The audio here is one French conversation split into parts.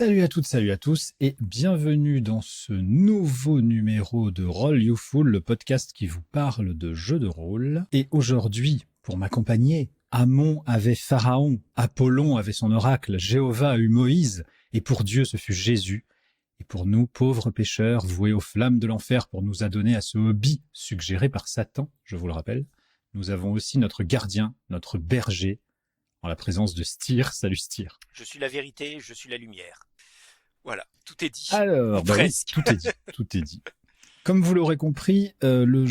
Salut à toutes, salut à tous et bienvenue dans ce nouveau numéro de Roll You Fool, le podcast qui vous parle de jeux de rôle. Et aujourd'hui, pour m'accompagner, Amon avait Pharaon, Apollon avait son oracle, Jéhovah eut Moïse, et pour Dieu ce fut Jésus. Et pour nous, pauvres pécheurs, voués aux flammes de l'enfer pour nous adonner à ce hobby suggéré par Satan, je vous le rappelle, nous avons aussi notre gardien, notre berger, en la présence de Styr. Salut Styr. Je suis la vérité, je suis la lumière. Voilà, tout est dit. Alors, presque. Oui, tout est dit. Comme vous l'aurez compris, le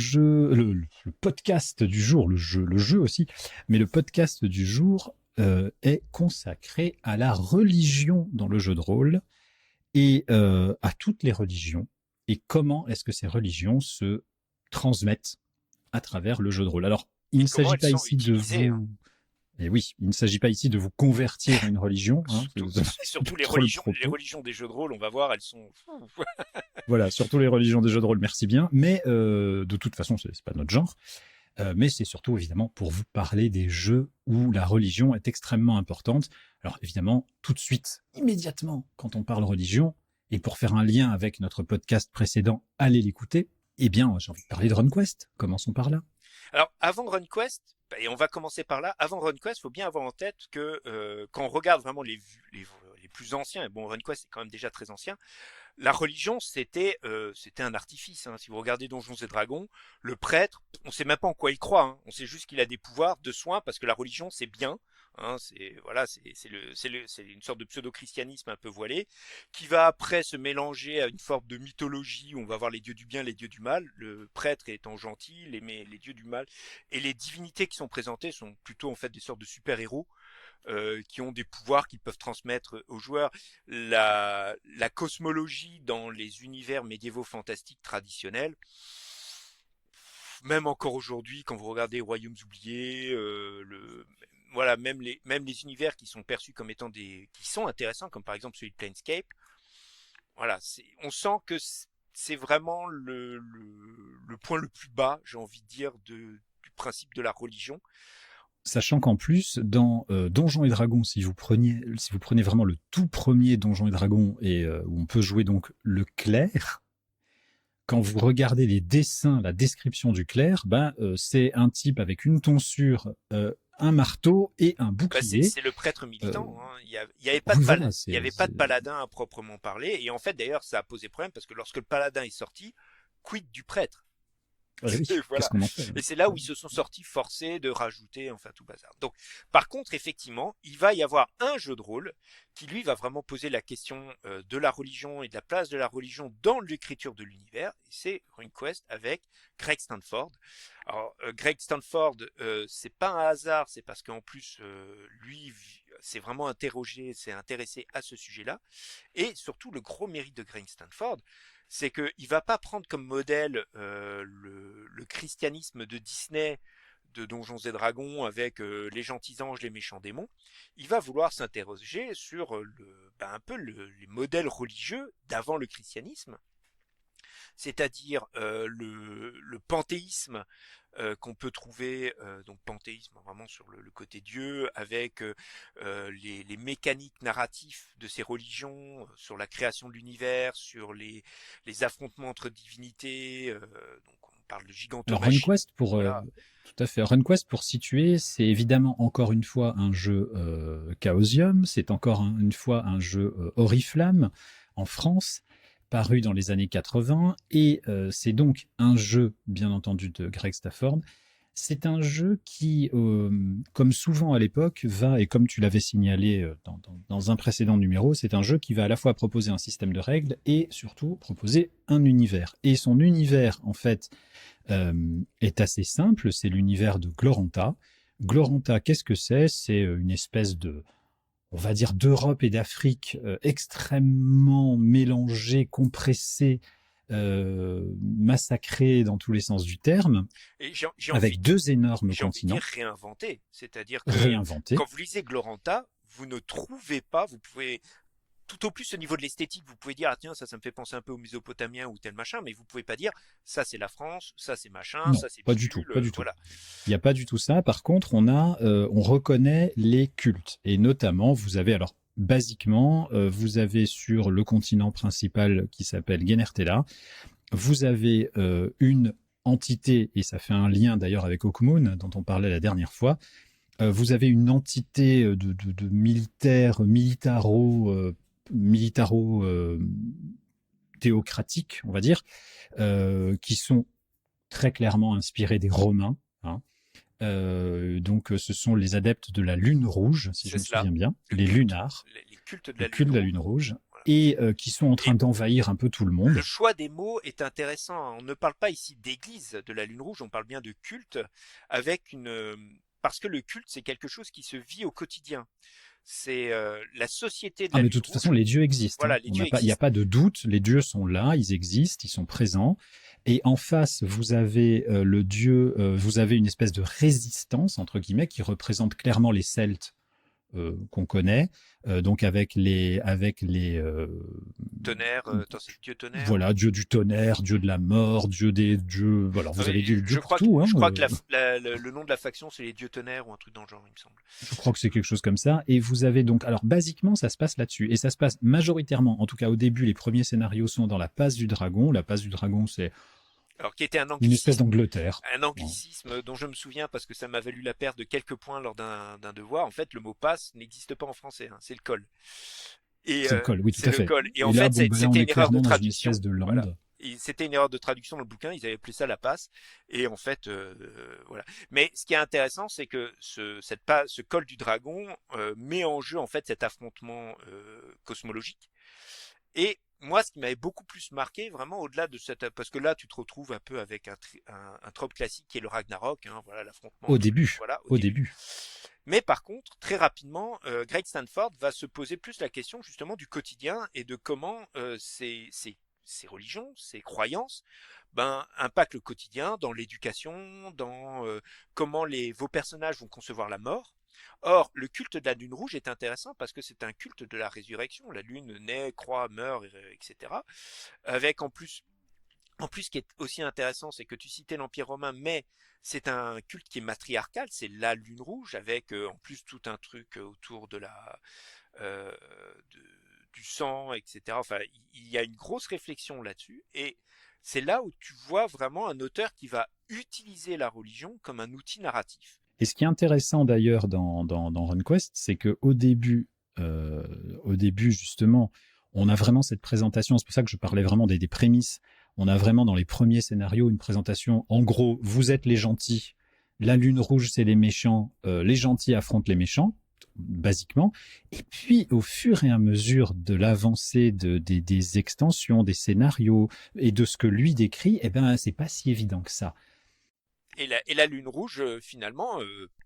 podcast du jour, le jeu aussi, mais le podcast du jour est consacré à la religion dans le jeu de rôle et à toutes les religions et comment est-ce que ces religions se transmettent à travers le jeu de rôle. Alors, il ne s'agit pas ici de vous... Et oui, il ne s'agit pas ici de vous convertir à une religion. Surtout les religions des jeux de rôle, on va voir, elles sont... Voilà, surtout les religions des jeux de rôle, merci bien. Mais de toute façon, c'est pas notre genre. Mais c'est surtout, évidemment, pour vous parler des jeux où la religion est extrêmement importante. Alors, évidemment, tout de suite, immédiatement, quand on parle religion, et pour faire un lien avec notre podcast précédent, allez l'écouter, eh bien, j'ai envie de parler de RunQuest. Commençons par là. Alors, avant RunQuest, et on va commencer par là, avant RunQuest, il faut bien avoir en tête que quand on regarde vraiment les plus anciens, et bon, RunQuest est quand même déjà très ancien, la religion, c'était un artifice. Hein. Si vous regardez Donjons et Dragons, le prêtre, on sait même pas en quoi il croit. Hein. On sait juste qu'il a des pouvoirs de soin parce que la religion, c'est bien. Hein, c'est une sorte de pseudo-christianisme un peu voilé qui va après se mélanger à une forme de mythologie où on va voir les dieux du bien, les dieux du mal. Le prêtre étant gentil, les dieux du mal et les divinités qui sont présentées sont plutôt en fait des sortes de super-héros. Qui ont des pouvoirs qu'ils peuvent transmettre aux joueurs. La cosmologie dans les univers médiévaux fantastiques traditionnels, même encore aujourd'hui, quand vous regardez Royaumes oubliés, voilà, même les univers qui sont perçus comme étant qui sont intéressants, comme par exemple celui de Planescape, voilà, on sent que c'est vraiment le point le plus bas, j'ai envie de dire, du principe de la religion. Sachant qu'en plus, dans Donjons et Dragons, si vous prenez vraiment le tout premier Donjons et Dragons et où on peut jouer donc le clerc, quand vous regardez les dessins, la description du clerc, c'est un type avec une tonsure, un marteau et un bouclier. C'est le prêtre militant. Hein. Il y avait pas de paladin à proprement parler. Et en fait, d'ailleurs, ça a posé problème parce que lorsque le paladin est sorti, quid du prêtre? Oui, voilà. Qu'est-ce qu'on en fait, et c'est là où ils se sont sortis forcés de rajouter enfin tout bazar. Donc, par contre, effectivement, il va y avoir un jeu de rôle qui lui va vraiment poser la question de la religion et de la place de la religion dans l'écriture de l'univers. Et c'est RuneQuest avec Greg Stanford. Alors, Greg Stanford, c'est pas un hasard, c'est parce qu'en plus, lui s'est vraiment s'est intéressé à ce sujet-là. Et surtout, le gros mérite de Greg Stanford, c'est qu'il va pas prendre comme modèle le christianisme de Disney de Donjons et Dragons avec les gentils anges, les méchants démons. Il va vouloir s'interroger sur un peu les modèles religieux d'avant le christianisme, c'est-à-dire le panthéisme qu'on peut trouver, donc panthéisme vraiment sur le côté Dieu, avec les mécaniques narratifs de ces religions, sur la création de l'univers, sur les affrontements entre divinités, donc on parle de gigantomachie. Alors RunQuest, tout à fait. RunQuest, pour situer, c'est évidemment encore une fois un jeu Chaosium, c'est encore une fois un jeu Oriflamme en France, paru dans les années 80, et c'est donc un jeu, bien entendu, de Greg Stafford. C'est un jeu qui, comme souvent à l'époque, et comme tu l'avais signalé dans un précédent numéro, c'est un jeu qui va à la fois proposer un système de règles et surtout proposer un univers. Et son univers, en fait, est assez simple, c'est l'univers de Gloranta. Gloranta, qu'est-ce que c'est ? C'est une espèce de... on va dire d'Europe et d'Afrique extrêmement mélangées, compressées, massacrées dans tous les sens du terme, avec deux énormes continents. J'ai envie de dire réinventés, c'est-à-dire que quand vous lisez Gloranta, vous ne trouvez pas, vous pouvez... Tout au plus au niveau de l'esthétique, vous pouvez dire, ah tiens, ça me fait penser un peu aux Mésopotamiens ou tel machin, mais vous pouvez pas dire, ça c'est la France, ça c'est machin, non, ça c'est pas du tout, pas du tout. Voilà. Il n'y a pas du tout ça. Par contre, on reconnaît les cultes. Et notamment, vous avez, alors, basiquement, vous avez sur le continent principal qui s'appelle Genertella, vous avez une entité, et ça fait un lien d'ailleurs avec Hawkmoon, dont on parlait la dernière fois, vous avez une entité de militaires, militaro théocratiques, on va dire, qui sont très clairement inspirés des Romains. Hein. Donc, ce sont les adeptes de la Lune Rouge, si je me souviens bien, les lunars, les cultes le culte de la Lune Rouge, voilà. et qui sont en train d'envahir un peu tout le monde. Le choix des mots est intéressant. On ne parle pas ici d'église de la Lune Rouge, on parle bien de culte, avec parce que le culte, c'est quelque chose qui se vit au quotidien. C'est la société de la mais Lune de toute Rouge. façon, les dieux existent. Voilà, Hein. les dieux Il n'y a pas de doute, les dieux sont là, ils existent, ils sont présents. Et en face, vous avez le dieu, vous avez une espèce de résistance, entre guillemets, qui représente clairement les Celtes qu'on connaît, donc avec les tonnerre, c'est le dieu tonnerre. Voilà, dieu du tonnerre, dieu de la mort, dieu des dieux. Voilà, vous avez dit dieu pour tout. Je crois que le nom de la faction, c'est les dieux tonnerres ou un truc dans le genre, il me semble. Je crois que c'est quelque chose comme ça. Et vous avez donc, alors basiquement, ça se passe là-dessus. Et ça se passe majoritairement, en tout cas au début, les premiers scénarios sont dans la passe du dragon. La passe du dragon, c'est Alors, qui était une espèce d'Angleterre. Un anglicisme dont je me souviens parce que ça m'a valu la perte de quelques points lors d'un devoir. En fait, le mot passe n'existe pas en français, hein, c'est le col. C'est le col, oui, tout à fait. Et en fait, c'était une erreur de traduction. De voilà. C'était une erreur de traduction dans le bouquin, ils avaient appelé ça la passe. Et en fait, voilà. Mais ce qui est intéressant, c'est que ce col du dragon met en jeu en fait cet affrontement cosmologique. Et moi, ce qui m'avait beaucoup plus marqué, vraiment au-delà de cette, parce que là, tu te retrouves un peu avec un trope classique qui est le Ragnarok, hein, voilà l'affrontement. Au début. Voilà, au début. Mais par contre, très rapidement, Greg Stanford va se poser plus la question justement du quotidien et de comment ces religions, ces croyances, impactent le quotidien dans l'éducation, dans comment vos personnages vont concevoir la mort. Or, le culte de la Lune Rouge est intéressant parce que c'est un culte de la résurrection. La Lune naît, croît, meurt, etc. Avec en plus, ce qui est aussi intéressant, c'est que tu citais l'Empire romain, mais c'est un culte qui est matriarcal, c'est la Lune Rouge, avec en plus tout un truc autour de du sang, etc. Enfin, il y a une grosse réflexion là-dessus, et c'est là où tu vois vraiment un auteur qui va utiliser la religion comme un outil narratif. Et ce qui est intéressant d'ailleurs dans RunQuest, c'est qu'au début, justement, on a vraiment cette présentation, c'est pour ça que je parlais vraiment des prémices, on a vraiment dans les premiers scénarios une présentation, en gros, vous êtes les gentils, la Lune Rouge c'est les méchants, les gentils affrontent les méchants, basiquement, et puis au fur et à mesure de l'avancée des extensions, des scénarios, et de ce que lui décrit, c'est pas si évident que ça. Et la Lune Rouge, finalement,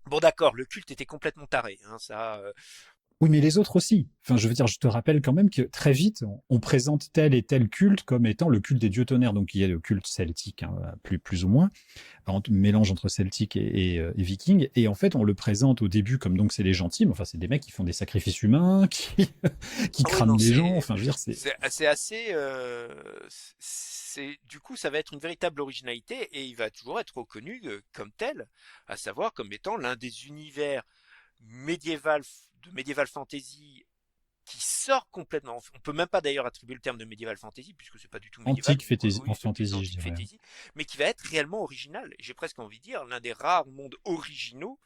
bon d'accord, le culte était complètement taré, hein, ça. Oui, mais les autres aussi. Enfin, je veux dire, je te rappelle quand même que très vite, on présente tel et tel culte comme étant le culte des dieux tonnerres, donc il y a le culte celtique, hein, plus ou moins, mélange entre celtique et viking, et en fait, on le présente au début comme donc c'est les gentils, mais enfin, c'est des mecs qui font des sacrifices humains, qui crament les gens, enfin, je veux dire, c'est assez... du coup, ça va être une véritable originalité, et il va toujours être reconnu comme tel, à savoir comme étant l'un des univers de médiéval fantasy qui sort complètement. On peut même pas d'ailleurs attribuer le terme de médiéval fantasy puisque c'est pas du tout médiéval. Fantasy, je dirais. Mais qui va être réellement original. J'ai presque envie de dire l'un des rares mondes originaux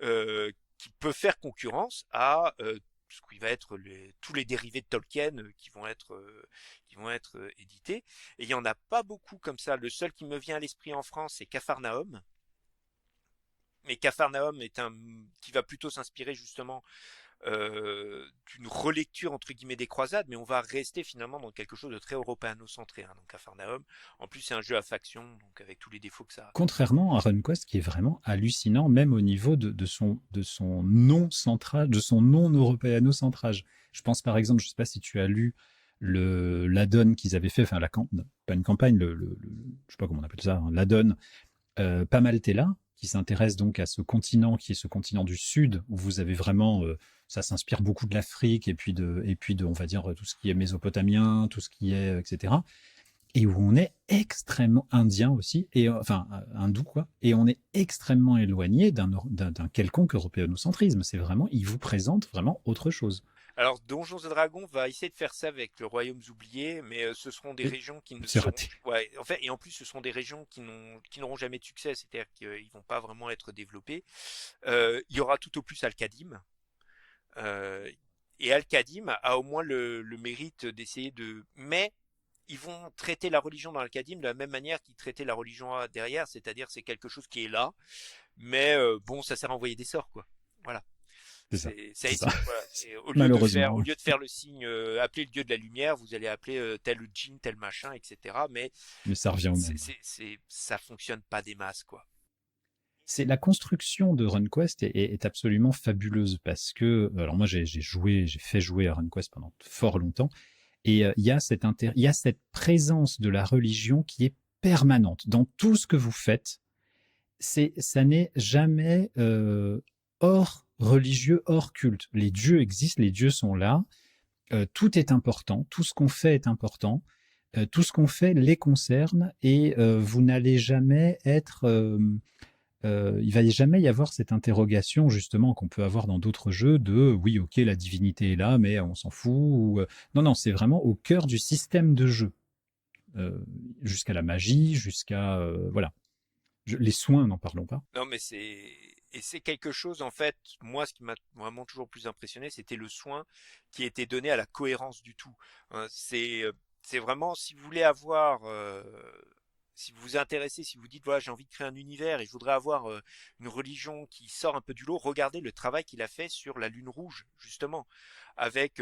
qui peut faire concurrence à ce qui va être tous les dérivés de Tolkien qui vont être édités. Et il y en a pas beaucoup comme ça. Le seul qui me vient à l'esprit en France, c'est Capharnaüm. Mais Capharnaüm qui va plutôt s'inspirer justement d'une relecture entre guillemets des croisades, mais on va rester finalement dans quelque chose de très européano-centré, hein, donc Capharnaüm. En plus, c'est un jeu à faction, donc avec tous les défauts que ça a. Contrairement à RunQuest, qui est vraiment hallucinant, même au niveau de son non-centrage, de son non-européano-centrage. Je pense par exemple, je sais pas si tu as lu l'add-on qu'ils avaient fait, enfin pas une campagne, je sais pas comment on appelle ça, hein, l'add-on Pamaltella, qui s'intéresse donc à ce continent qui est ce continent du Sud, où vous avez vraiment, ça s'inspire beaucoup de l'Afrique et puis de, on va dire, tout ce qui est mésopotamien, tout ce qui est, etc. Et où on est extrêmement indien aussi, et enfin hindou quoi, et on est extrêmement éloigné d'un quelconque européanocentrisme. C'est vraiment, il vous présente vraiment autre chose. Alors, Donjons et Dragons va essayer de faire ça avec le Royaume oublié, mais ce seront des Et régions qui ne c'est seront, raté. ouais, en fait, et en plus, ce sont des régions qui n'auront jamais de succès, c'est-à-dire qu'ils vont pas vraiment être développés. Il y aura tout au plus Al-Qadim, euh, et Al-Qadim a au moins le mérite d'essayer de, mais ils vont traiter la religion dans Al-Qadim de la même manière qu'ils traitaient la religion derrière, c'est-à-dire c'est quelque chose qui est là, mais bon, ça sert à envoyer des sorts, quoi. Voilà. C'est ça. Ça C'est ça. essaie, voilà. Au Malheureusement. lieu de faire le signe, appeler le dieu de la lumière, vous allez appeler tel djinn, tel machin, etc. Mais Mais ça revient au même. ça fonctionne pas des masses, quoi. C'est la construction de RunQuest est absolument fabuleuse parce que, alors moi j'ai fait jouer à RunQuest pendant fort longtemps et il y a cette présence de la religion qui est permanente dans tout ce que vous faites. Ça n'est jamais hors religieux, hors culte. Les dieux existent, les dieux sont là. Tout est important, tout ce qu'on fait est important, tout ce qu'on fait les concerne et vous n'allez jamais être il va jamais y avoir cette interrogation justement qu'on peut avoir dans d'autres jeux de oui ok la divinité est là mais on s'en fout non non c'est vraiment au cœur du système de jeu euh, jusqu'à la magie jusqu'à voilà les soins n'en parlons pas. Non, mais c'est quelque chose, en fait, moi, ce qui m'a vraiment toujours plus impressionné, c'était le soin qui était donné à la cohérence du tout. Hein, c'est vraiment, si vous voulez avoir, si vous vous intéressez, si vous dites, voilà, j'ai envie de créer un univers et je voudrais avoir une religion qui sort un peu du lot, regardez le travail qu'il a fait sur la Lune Rouge, justement, avec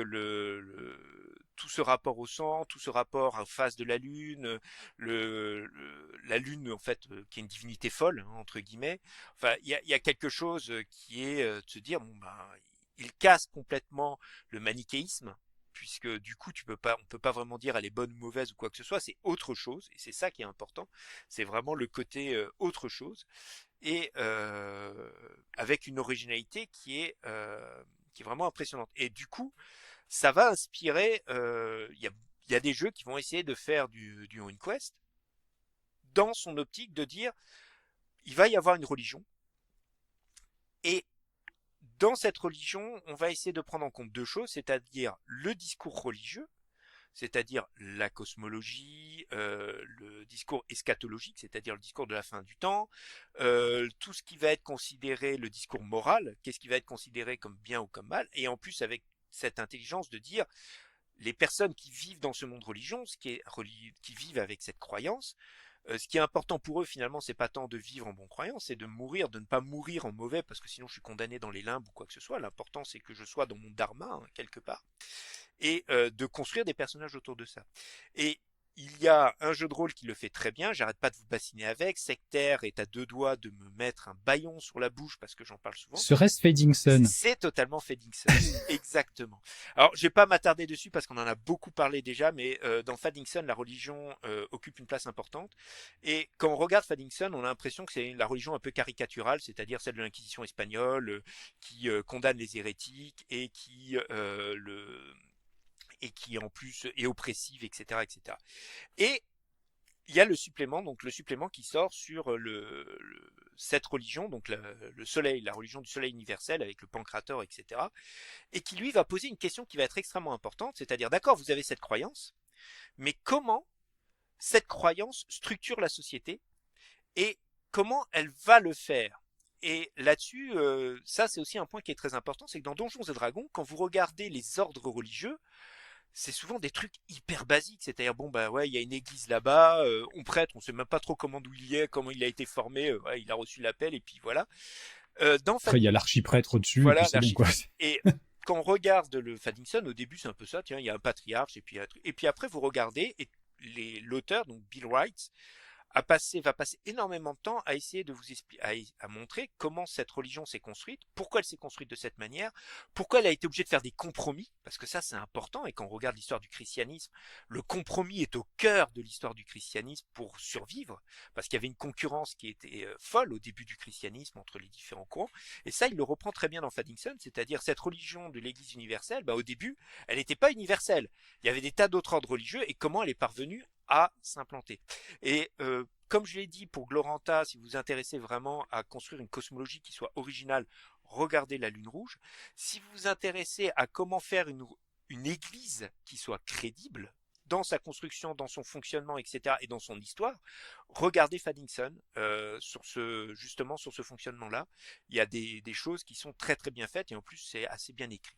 tout ce rapport au sang, tout ce rapport en face de la Lune, la Lune, en fait, qui est une divinité folle, hein, entre guillemets. Enfin, il y a quelque chose qui est de se dire, bon, ben, il casse complètement le manichéisme, puisque du coup on peut pas vraiment dire elle est bonne ou mauvaise ou quoi que ce soit, c'est autre chose et c'est ça qui est important, c'est vraiment le côté autre chose et avec une originalité qui est vraiment impressionnante et du coup ça va inspirer il y a des jeux qui vont essayer de faire du RuneQuest dans son optique de dire il va y avoir une religion et dans cette religion, on va essayer de prendre en compte deux choses, c'est-à-dire le discours religieux, c'est-à-dire la cosmologie, le discours eschatologique, c'est-à-dire le discours de la fin du temps, tout ce qui va être considéré le discours moral, qu'est-ce qui va être considéré comme bien ou comme mal, et en plus avec cette intelligence de dire les personnes qui vivent dans ce monde religion, qui vivent avec cette croyance, ce qui est important pour eux finalement, c'est pas tant de vivre en bonne croyance, c'est de mourir, de ne pas mourir en mauvais, parce que sinon je suis condamné dans les limbes ou quoi que ce soit. L'important c'est que je sois dans mon dharma hein, quelque part et de construire des personnages autour de ça. Et il y a un jeu de rôle qui le fait très bien, j'arrête pas de vous bassiner avec, Sectaire est à deux doigts de me mettre un bâillon sur la bouche parce que j'en parle souvent. Serait-ce Fading Sun? C'est totalement Faddington, exactement. Alors, je vais pas m'attarder dessus parce qu'on en a beaucoup parlé déjà, mais dans Faddington, la religion occupe une place importante. Et quand on regarde Faddington, on a l'impression que c'est la religion un peu caricaturale, c'est-à-dire celle de l'Inquisition espagnole, qui condamne les hérétiques et qui en plus est oppressive, etc., etc. Et il y a le supplément, donc le supplément qui sort sur cette religion, donc le soleil, la religion du soleil universel avec le pancrator, etc. Et qui lui va poser une question qui va être extrêmement importante, c'est-à-dire d'accord, vous avez cette croyance, mais comment cette croyance structure la société et comment elle va le faire. Et là-dessus, ça c'est aussi un point qui est très important, c'est que dans Donjons et Dragons, quand vous regardez les ordres religieux, c'est souvent des trucs hyper basiques, c'est-à-dire bon bah ouais il y a une église là-bas, on prêtre, on sait même pas trop comment d'où il est, comment il a été formé, ouais, il a reçu l'appel et puis voilà. Dans Après il y Fading, a l'archiprêtre au-dessus et puis voilà c'est bon quoi. l'archiprêtre. Et quand on regarde le Faddington, au début c'est un peu ça, tiens il y a un patriarche et puis après vous regardez et l'auteur donc Bill Wright va passer énormément de temps à essayer de vous expliquer, à montrer comment cette religion s'est construite, pourquoi elle s'est construite de cette manière, pourquoi elle a été obligée de faire des compromis, parce que ça c'est important, et quand on regarde l'histoire du christianisme, le compromis est au cœur de l'histoire du christianisme pour survivre, parce qu'il y avait une concurrence qui était folle au début du christianisme entre les différents courants, et ça il le reprend très bien dans Faddington, c'est-à-dire cette religion de l'église universelle, bah, au début, elle n'était pas universelle, il y avait des tas d'autres ordres religieux, et comment elle est parvenue à s'implanter. Et comme je l'ai dit pour Gloranta, si vous vous intéressez vraiment à construire une cosmologie qui soit originale, regardez la Lune Rouge. Si vous vous intéressez à comment faire une église qui soit crédible dans sa construction, dans son fonctionnement, etc., et dans son histoire, regardez Faddington justement sur ce fonctionnement-là. Il y a des choses qui sont très très bien faites et en plus c'est assez bien écrit.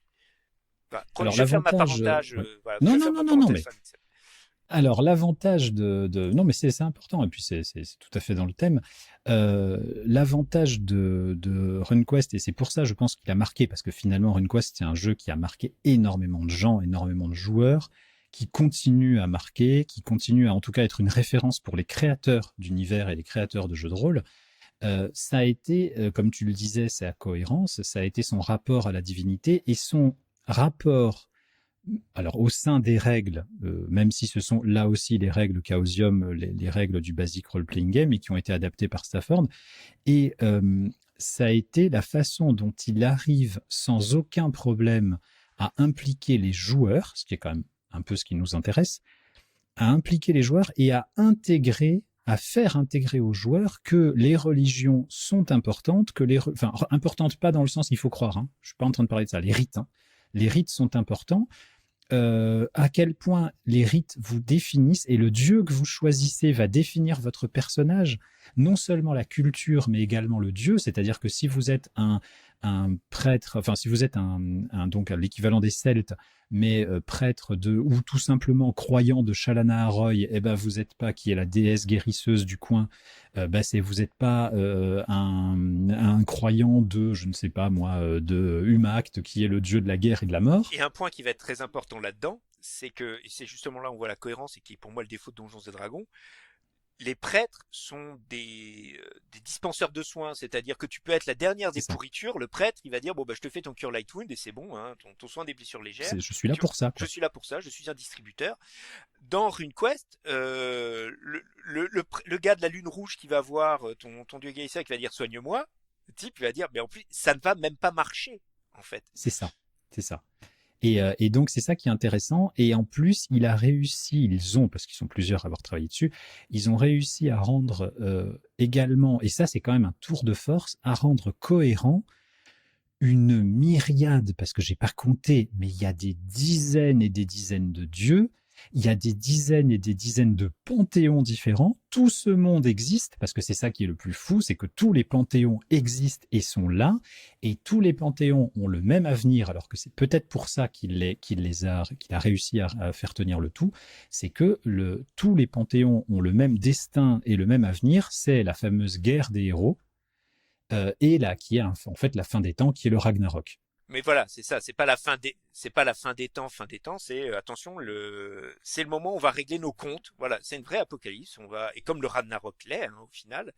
Voilà. Alors Je ferme ma l'avantage, parenthèse. ouais. Voilà, Non, je non, ferme non, ma non, non, parenthèse mais Faddington. alors l'avantage non, mais c'est important et puis c'est tout à fait dans le thème. L'avantage de RunQuest, et c'est pour ça je pense qu'il a marqué, parce que finalement RunQuest c'est un jeu qui a marqué énormément de gens, énormément de joueurs, qui continue à marquer, qui continue à en tout cas être une référence pour les créateurs d'univers et les créateurs de jeux de rôle. Ça a été, comme tu le disais, sa cohérence, ça a été son rapport à la divinité et son rapport, alors au sein des règles, même si ce sont là aussi les règles Chaosium, les règles du basic role-playing game et qui ont été adaptées par Stafford, et ça a été la façon dont il arrive sans aucun problème à impliquer les joueurs, ce qui est quand même un peu ce qui nous intéresse, à impliquer les joueurs et à faire intégrer aux joueurs que les religions sont importantes, enfin importantes pas dans le sens il faut croire, hein, je suis pas en train de parler de ça, les rites, hein. Les rites sont importants, à quel point les rites vous définissent et le dieu que vous choisissez va définir votre personnage, non seulement la culture, mais également le dieu. C'est-à-dire que si vous êtes un prêtre, enfin si vous êtes donc l'équivalent des Celtes, mais prêtre ou tout simplement croyant de Chalana Arroy, eh ben vous n'êtes pas, qui est la déesse guérisseuse du coin, vous n'êtes pas un croyant de, je ne sais pas moi, de Humact, qui est le dieu de la guerre et de la mort. Et un point qui va être très important là-dedans, c'est que, et c'est justement là où on voit la cohérence et qui est pour moi le défaut de Donjons et Dragons, les prêtres sont des dispenseurs de soins, c'est-à-dire que tu peux être la dernière des pourritures, le prêtre il va dire bon bah je te fais ton cure light wound et c'est bon, hein, ton soin des blessures légères. Je suis là pour ça, quoi. Je suis là pour ça, je suis un distributeur. Dans RuneQuest, le gars de la lune rouge qui va voir ton dieu guérisseur qui va dire soigne-moi, le type il va dire mais en plus ça ne va même pas marcher en fait. C'est ça, c'est ça. Et donc, c'est ça qui est intéressant. Et en plus, ils ont, parce qu'ils sont plusieurs à avoir travaillé dessus, ils ont réussi à rendre également, et ça, c'est quand même un tour de force, à rendre cohérent une myriade, parce que j'ai pas compté, mais il y a des dizaines et des dizaines de dieux, il y a des dizaines et des dizaines de panthéons différents. Tout ce monde existe, parce que c'est ça qui est le plus fou, c'est que tous les panthéons existent et sont là, et tous les panthéons ont le même avenir, alors que c'est peut-être pour ça qu'il a réussi à faire tenir le tout, c'est que tous les panthéons ont le même destin et le même avenir, c'est la fameuse guerre des héros, et là, qui est en fait la fin des temps, qui est le Ragnarok. Mais voilà, c'est ça, c'est pas la fin des temps, c'est attention, c'est le moment où on va régler nos comptes. Voilà, c'est une vraie apocalypse. Et comme le Ragnarok l'est, hein, au final,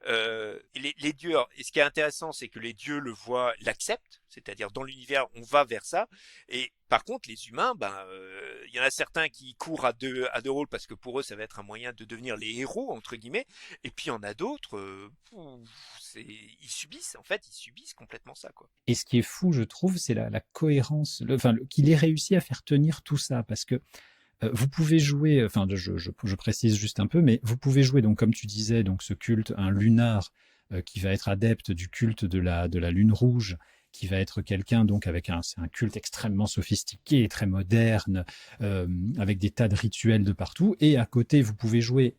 les dieux. Et ce qui est intéressant, c'est que les dieux le voient, l'acceptent, c'est-à-dire dans l'univers, on va vers ça. Et par contre, les humains, y en a certains qui courent à deux rôles parce que pour eux, ça va être un moyen de devenir les héros entre guillemets. Et puis il y en a d'autres, ils subissent complètement ça, quoi. Et ce qui est fou, je trouve, c'est la cohérence, qu'il ait réussi à faire tenir tout ça, parce que vous pouvez jouer, enfin, je précise juste un peu, mais vous pouvez jouer, donc comme tu disais, donc ce culte, un lunar, qui va être adepte du culte de la lune rouge, qui va être quelqu'un donc c'est un culte extrêmement sophistiqué, très moderne, avec des tas de rituels de partout. Et à côté, vous pouvez jouer,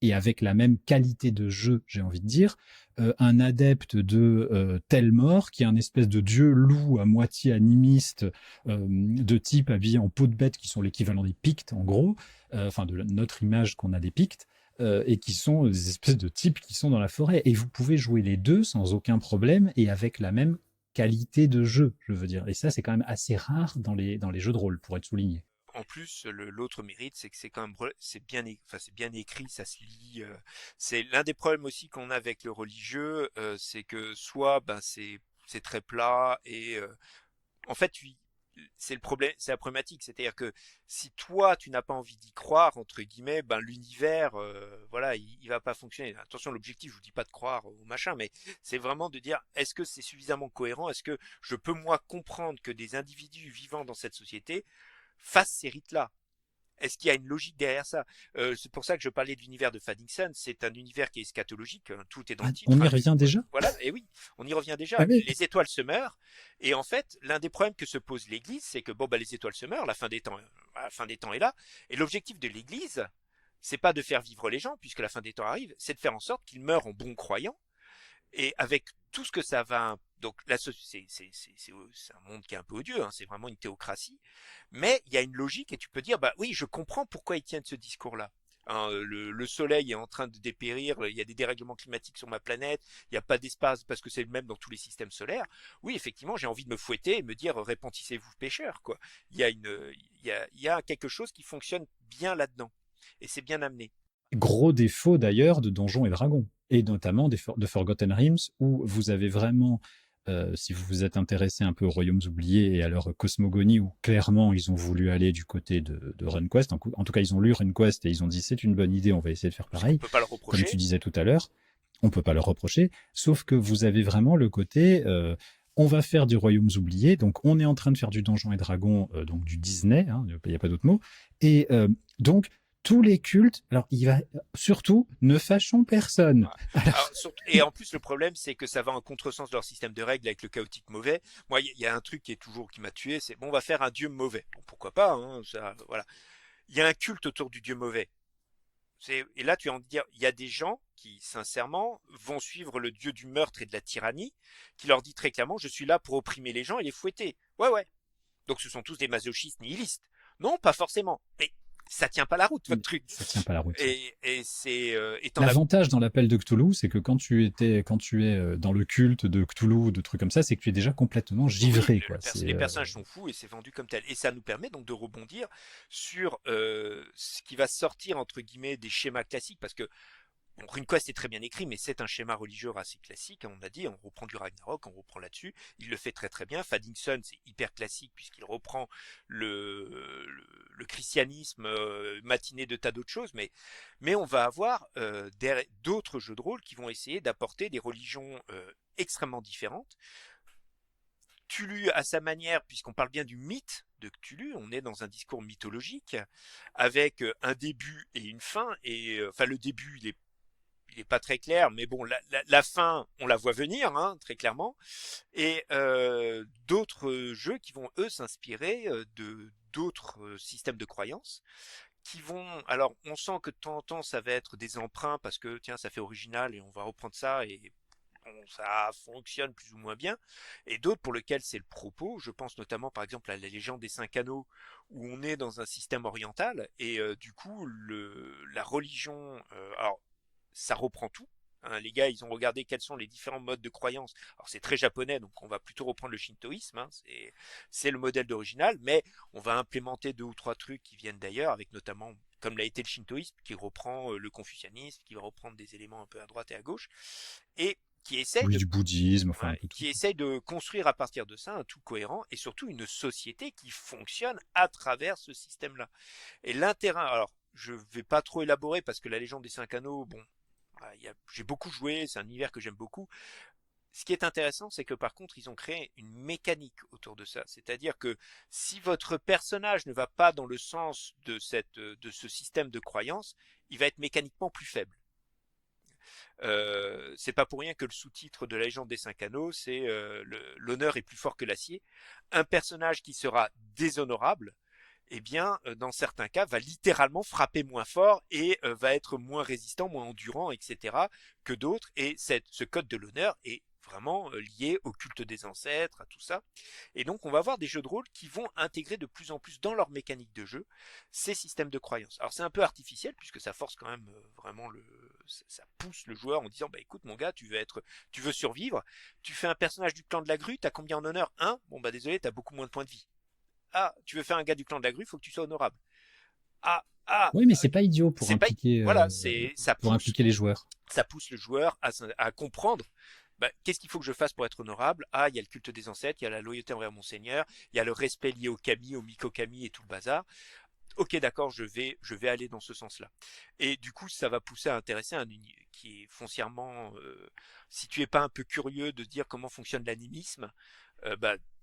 et avec la même qualité de jeu, j'ai envie de dire, un adepte de Telmor, qui est un espèce de dieu loup à moitié animiste, de type habillé en peau de bête, qui sont l'équivalent des Pictes, en gros, de notre image qu'on a des Pictes, et qui sont des espèces de types qui sont dans la forêt. Et vous pouvez jouer les deux sans aucun problème, et avec la même qualité de jeu, je veux dire. Et ça, c'est quand même assez rare dans les jeux de rôle, pour être souligné. En plus, l'autre mérite, c'est que c'est quand même, c'est bien écrit, ça se lit. C'est l'un des problèmes aussi qu'on a avec le religieux, c'est que soit, c'est très plat et en fait, c'est le problème, c'est la problématique, c'est-à-dire que si toi tu n'as pas envie d'y croire entre guillemets, l'univers, voilà, il va pas fonctionner. Attention, l'objectif, je vous dis pas de croire au machin, mais c'est vraiment de dire est-ce que c'est suffisamment cohérent, est-ce que je peux moi comprendre que des individus vivant dans cette société fassent ces rites-là. Est-ce qu'il y a une logique derrière ça? C'est pour ça que je parlais de l'univers de Fadingson. C'est un univers qui est eschatologique. Tout est dans Ah, le titre. on y Hein. revient déjà? Voilà, et oui, on y revient déjà. Ah oui. Les étoiles se meurent, et en fait, l'un des problèmes que se pose l'Église, c'est que bon, bah, les étoiles se meurent, la fin des temps est là, et l'objectif de l'Église, c'est pas de faire vivre les gens, puisque la fin des temps arrive, c'est de faire en sorte qu'ils meurent en bons croyants, et avec tout ce que ça va. Donc là, c'est un monde qui est un peu odieux, hein, c'est vraiment une théocratie, mais il y a une logique, et tu peux dire, bah oui, je comprends pourquoi ils tiennent ce discours-là. Hein, le soleil est en train de dépérir, il y a des dérèglements climatiques sur ma planète, il n'y a pas d'espace parce que c'est le même dans tous les systèmes solaires. Oui, effectivement, j'ai envie de me fouetter et me dire répentissez-vous pécheurs, quoi. Il y a il y a quelque chose qui fonctionne bien là-dedans, et c'est bien amené. Gros défaut d'ailleurs de Donjons et Dragons, et notamment de Forgotten Realms, où vous avez vraiment, si vous vous êtes intéressé un peu aux Royaumes oubliés et à leur cosmogonie, où clairement ils ont voulu aller du côté de RunQuest, en tout cas ils ont lu RunQuest et ils ont dit c'est une bonne idée, on va essayer de faire Ce qu'on pareil, peut pas le comme tu reprocher. disais tout à l'heure, on peut pas leur reprocher, sauf que vous avez vraiment le côté... on va faire du Royaumes oubliés, donc on est en train de faire du Donjons et Dragons, donc du Disney, hein, il n'y a pas d'autre mot, et donc tous les cultes, alors il va surtout ne fâchons personne. Voilà. Alors, Alors, et en plus, le problème, c'est que ça va en contresens de leur système de règles avec le chaotique mauvais. Moi, il y a un truc qui est toujours qui m'a tué, c'est bon, on va faire un dieu mauvais. Bon, pourquoi pas, hein, ça, voilà. Il y a un culte autour du dieu mauvais. Et là, tu as envie de dire, il y a des gens qui, sincèrement, vont suivre le dieu du meurtre et de la tyrannie, qui leur dit très clairement, je suis là pour opprimer les gens et les fouetter. Ouais, ouais. Donc ce sont tous des masochistes nihilistes. Non, pas forcément. Mais ça tient pas la route, votre truc. ça tient pas la route. Et c'est étant la. L'avantage dans l'appel de Cthulhu, c'est que quand tu es dans le culte de Cthulhu, de trucs comme ça, c'est que tu es déjà complètement Oui, givré, quoi. les personnages sont fous et c'est vendu comme tel. Et ça nous permet donc de rebondir sur ce qui va sortir entre guillemets des schémas classiques, parce que bon, RuneQuest est très bien écrit, mais c'est un schéma religieux assez classique. On a dit, on reprend du Ragnarok, on reprend là-dessus. Il le fait très très bien. Fadingson, c'est hyper classique puisqu'il reprend le christianisme matiné de tas d'autres choses. Mais on va avoir d'autres jeux de rôle qui vont essayer d'apporter des religions extrêmement différentes. Cthulhu à sa manière, puisqu'on parle bien du mythe de Cthulhu, on est dans un discours mythologique avec un début et une fin. Et enfin, le début, il est pas très clair, mais bon, la fin, on la voit venir, hein, très clairement. Et d'autres jeux qui vont eux s'inspirer de d'autres systèmes de croyances qui vont. Alors, on sent que de temps en temps, ça va être des emprunts parce que tiens, ça fait original et on va reprendre ça et bon, ça fonctionne plus ou moins bien, et d'autres pour lesquels c'est le propos. Je pense notamment par exemple à la légende des cinq anneaux, où on est dans un système oriental, et du coup la religion, alors ça reprend tout. Hein, les gars, ils ont regardé quels sont les différents modes de croyance. Alors c'est très japonais, donc on va plutôt reprendre le shintoïsme, hein, c'est le modèle d'original, mais on va implémenter deux ou trois trucs qui viennent d'ailleurs, avec notamment, comme l'a été le shintoïsme, qui reprend le confucianisme, qui va reprendre des éléments un peu à droite et à gauche, et Oui, du bouddhisme, enfin un ouais, peu tout. qui essaye de construire à partir de ça un tout cohérent et surtout une société qui fonctionne à travers ce système-là. Et l'intérêt, alors je vais pas trop élaborer parce que la légende des cinq anneaux, bon, j'ai beaucoup joué, c'est un univers que j'aime beaucoup. Ce qui est intéressant, c'est que par contre, ils ont créé une mécanique autour de ça. C'est-à-dire que si votre personnage ne va pas dans le sens de ce système de croyance, il va être mécaniquement plus faible. C'est pas pour rien que le sous-titre de la légende des cinq anneaux, c'est l'honneur est plus fort que l'acier. Un personnage qui sera déshonorable, eh bien, dans certains cas, va littéralement frapper moins fort et va être moins résistant, moins endurant, etc. que d'autres. Et ce code de l'honneur est vraiment lié au culte des ancêtres, à tout ça. Et donc, on va avoir des jeux de rôle qui vont intégrer de plus en plus dans leur mécanique de jeu ces systèmes de croyances. Alors, c'est un peu artificiel puisque ça force quand même vraiment ça pousse le joueur en disant, bah écoute mon gars, tu veux survivre, tu fais un personnage du clan de la grue, t'as combien en honneur? Un. Bon bah désolé, t'as beaucoup moins de points de vie. Ah, tu veux faire un gars du clan de la grue, il faut que tu sois honorable. Ah, ah, Oui, mais c'est pas idiot c'est pas, voilà, c'est, pour impliquer les joueurs. ça pousse le joueur à comprendre. Bah, qu'est-ce qu'il faut que je fasse pour être honorable? Ah, il y a le culte des ancêtres, il y a la loyauté envers mon seigneur, il y a le respect lié au kami, au miko-kami et tout le bazar. Ok, d'accord, je vais aller dans ce sens-là. Et du coup, ça va pousser à intéresser un qui est foncièrement, si tu es pas un peu curieux de dire comment fonctionne l'animisme,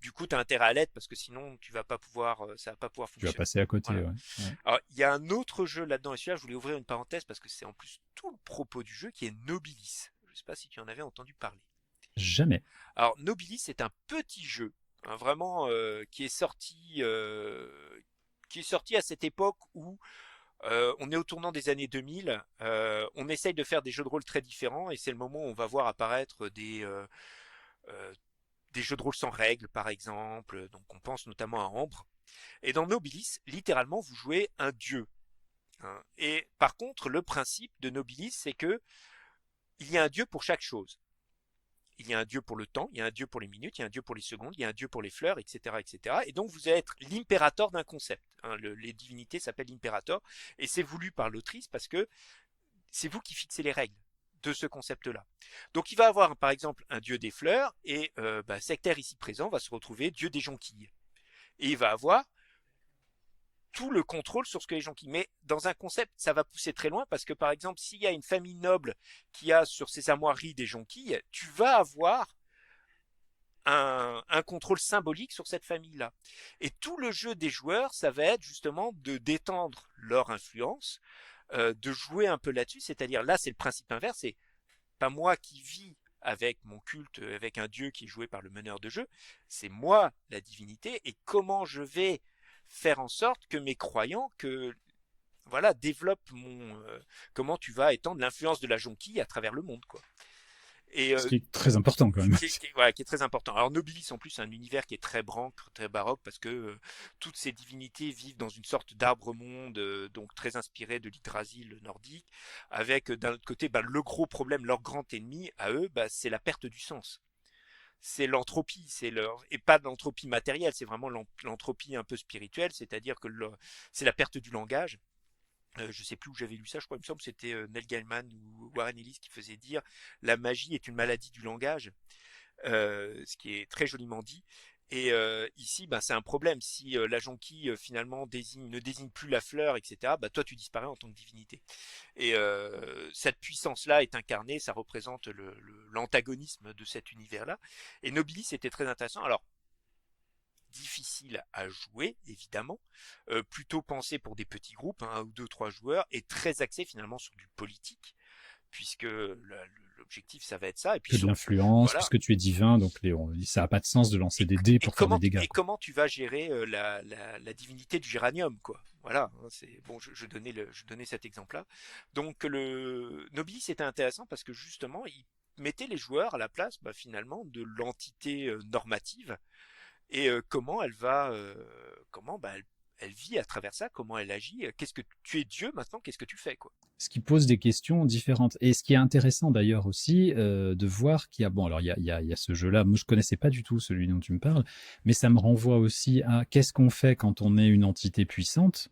du coup, tu as intérêt à l'être parce que sinon, ça va pas pouvoir Tu vas fonctionner. passer à côté, Voilà. ouais. Ouais. Alors, il y a un autre jeu là-dedans, et celui-là, je voulais ouvrir une parenthèse parce que c'est en plus tout le propos du jeu qui est Nobilis. Je ne sais pas si tu en avais entendu parler. Jamais. Alors, Nobilis, c'est un petit jeu, hein, vraiment, qui est sorti à cette époque où on est au tournant des années 2000. On essaye de faire des jeux de rôle très différents et c'est le moment où on va voir apparaître euh, des jeux de rôle sans règles, par exemple. Donc, on pense notamment à Ambre. Et dans Nobilis, littéralement, vous jouez un dieu, hein. Et par contre, le principe de Nobilis, c'est que il y a un dieu pour chaque chose. Il y a un dieu pour le temps, il y a un dieu pour les minutes, il y a un dieu pour les secondes, il y a un dieu pour les fleurs, etc., etc. Et donc vous allez être l'impérator d'un concept, hein. Les divinités s'appellent l'impérator et c'est voulu par l'autrice parce que c'est vous qui fixez les règles de ce concept-là. Donc il va avoir par exemple un dieu des fleurs et Sectaire ici présent va se retrouver dieu des jonquilles. Et il va avoir tout le contrôle sur ce que les jonquilles. Mais dans un concept, ça va pousser très loin parce que par exemple, s'il y a une famille noble qui a sur ses armoiries des jonquilles, tu vas avoir un contrôle symbolique sur cette famille-là. Et tout le jeu des joueurs, ça va être justement de d'étendre leur influence, de jouer un peu là-dessus, c'est-à-dire là, c'est le principe inverse, c'est pas moi qui vis avec mon culte, avec un dieu qui est joué par le meneur de jeu, c'est moi la divinité et comment je vais faire en sorte que mes croyants, que voilà, développent comment tu vas étendre l'influence de la jonquille à travers le monde, quoi. Et Ce qui est très important quand même. voilà, qui est très important. Alors Nobilis en plus c'est un univers qui est très brancre, très baroque parce que toutes ces divinités vivent dans une sorte d'arbre-monde, donc très inspiré de l'Yggdrasil nordique, avec d'un autre côté le gros problème, leur grand ennemi à eux, c'est la perte du sens. C'est l'entropie, et pas l'entropie matérielle, c'est vraiment l'entropie un peu spirituelle, c'est-à-dire que c'est la perte du langage. Je sais plus où j'avais lu ça, je crois, il me semble que c'était Neil Gaiman ou Warren Ellis qui faisait dire la magie est une maladie du langage, ce qui est très joliment dit. Et ici, c'est un problème. Si la jonquille finalement ne désigne plus la fleur, etc., toi tu disparais en tant que divinité. Et cette puissance-là est incarnée, ça représente l'antagonisme de cet univers-là. Et Nobilis était très intéressant. Alors, difficile à jouer, évidemment, plutôt pensé pour des petits groupes, hein, 1 ou 2, 3 joueurs, et très axé finalement sur du politique, puisque l'objectif ça va être ça. Et puis Que de l'influence, voilà. puisque tu es divin, donc ça n'a pas de sens de lancer des dés pour faire des dégâts. Et comment tu vas gérer la divinité du géranium, quoi. Voilà, hein, c'est bon. Je donnais cet exemple-là. Donc le Nobilis était intéressant parce que justement, il mettait les joueurs à la place, finalement, de l'entité normative et comment elle va, elle vit à travers ça, comment elle agit. Qu'est-ce que tu es Dieu maintenant? Qu'est-ce que tu fais, quoi? Ce qui pose des questions différentes. Et ce qui est intéressant d'ailleurs aussi, de voir qu'il y a, bon, alors il y a ce jeu-là, moi je connaissais pas du tout celui dont tu me parles, mais ça me renvoie aussi à qu'est-ce qu'on fait quand on est une entité puissante,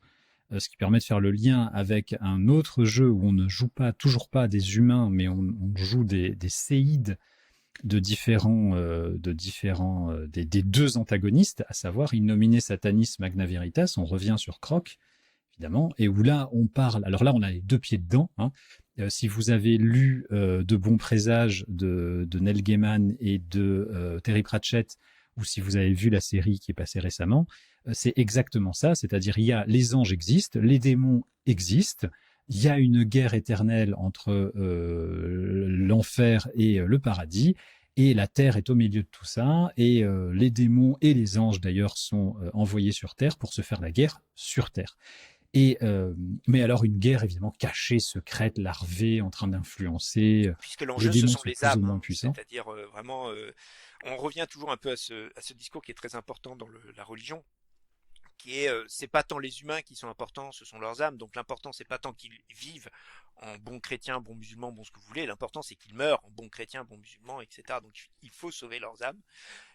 ce qui permet de faire le lien avec un autre jeu où on ne joue toujours pas des humains, mais on joue des séides des deux antagonistes, à savoir Innomine Satanis Magna Veritas. On revient sur Croc, évidemment, et où là on parle. Alors là, on a les deux pieds dedans, hein. Si vous avez lu De bons présages de Neil Gaiman et de Terry Pratchett, ou si vous avez vu la série qui est passée récemment, c'est exactement ça. C'est-à-dire, il y a les anges existent, les démons existent. Il y a une guerre éternelle entre l'enfer et le paradis, et la terre est au milieu de tout ça, et les démons et les anges d'ailleurs sont envoyés sur terre pour se faire la guerre sur terre. Et mais alors une guerre évidemment cachée, secrète, larvée, en train d'influencer. Puisque l'enjeu ce sont les âmes, hein, puissants. c'est-à-dire vraiment, on revient toujours un peu à ce discours qui est très important dans la religion, qui est c'est pas tant les humains qui sont importants, ce sont leurs âmes. Donc l'important c'est pas tant qu'ils vivent en bons chrétiens, bons musulmans, bon ce que vous voulez. L'important c'est qu'ils meurent en bons chrétiens, bons musulmans, etc. Donc il faut sauver leurs âmes.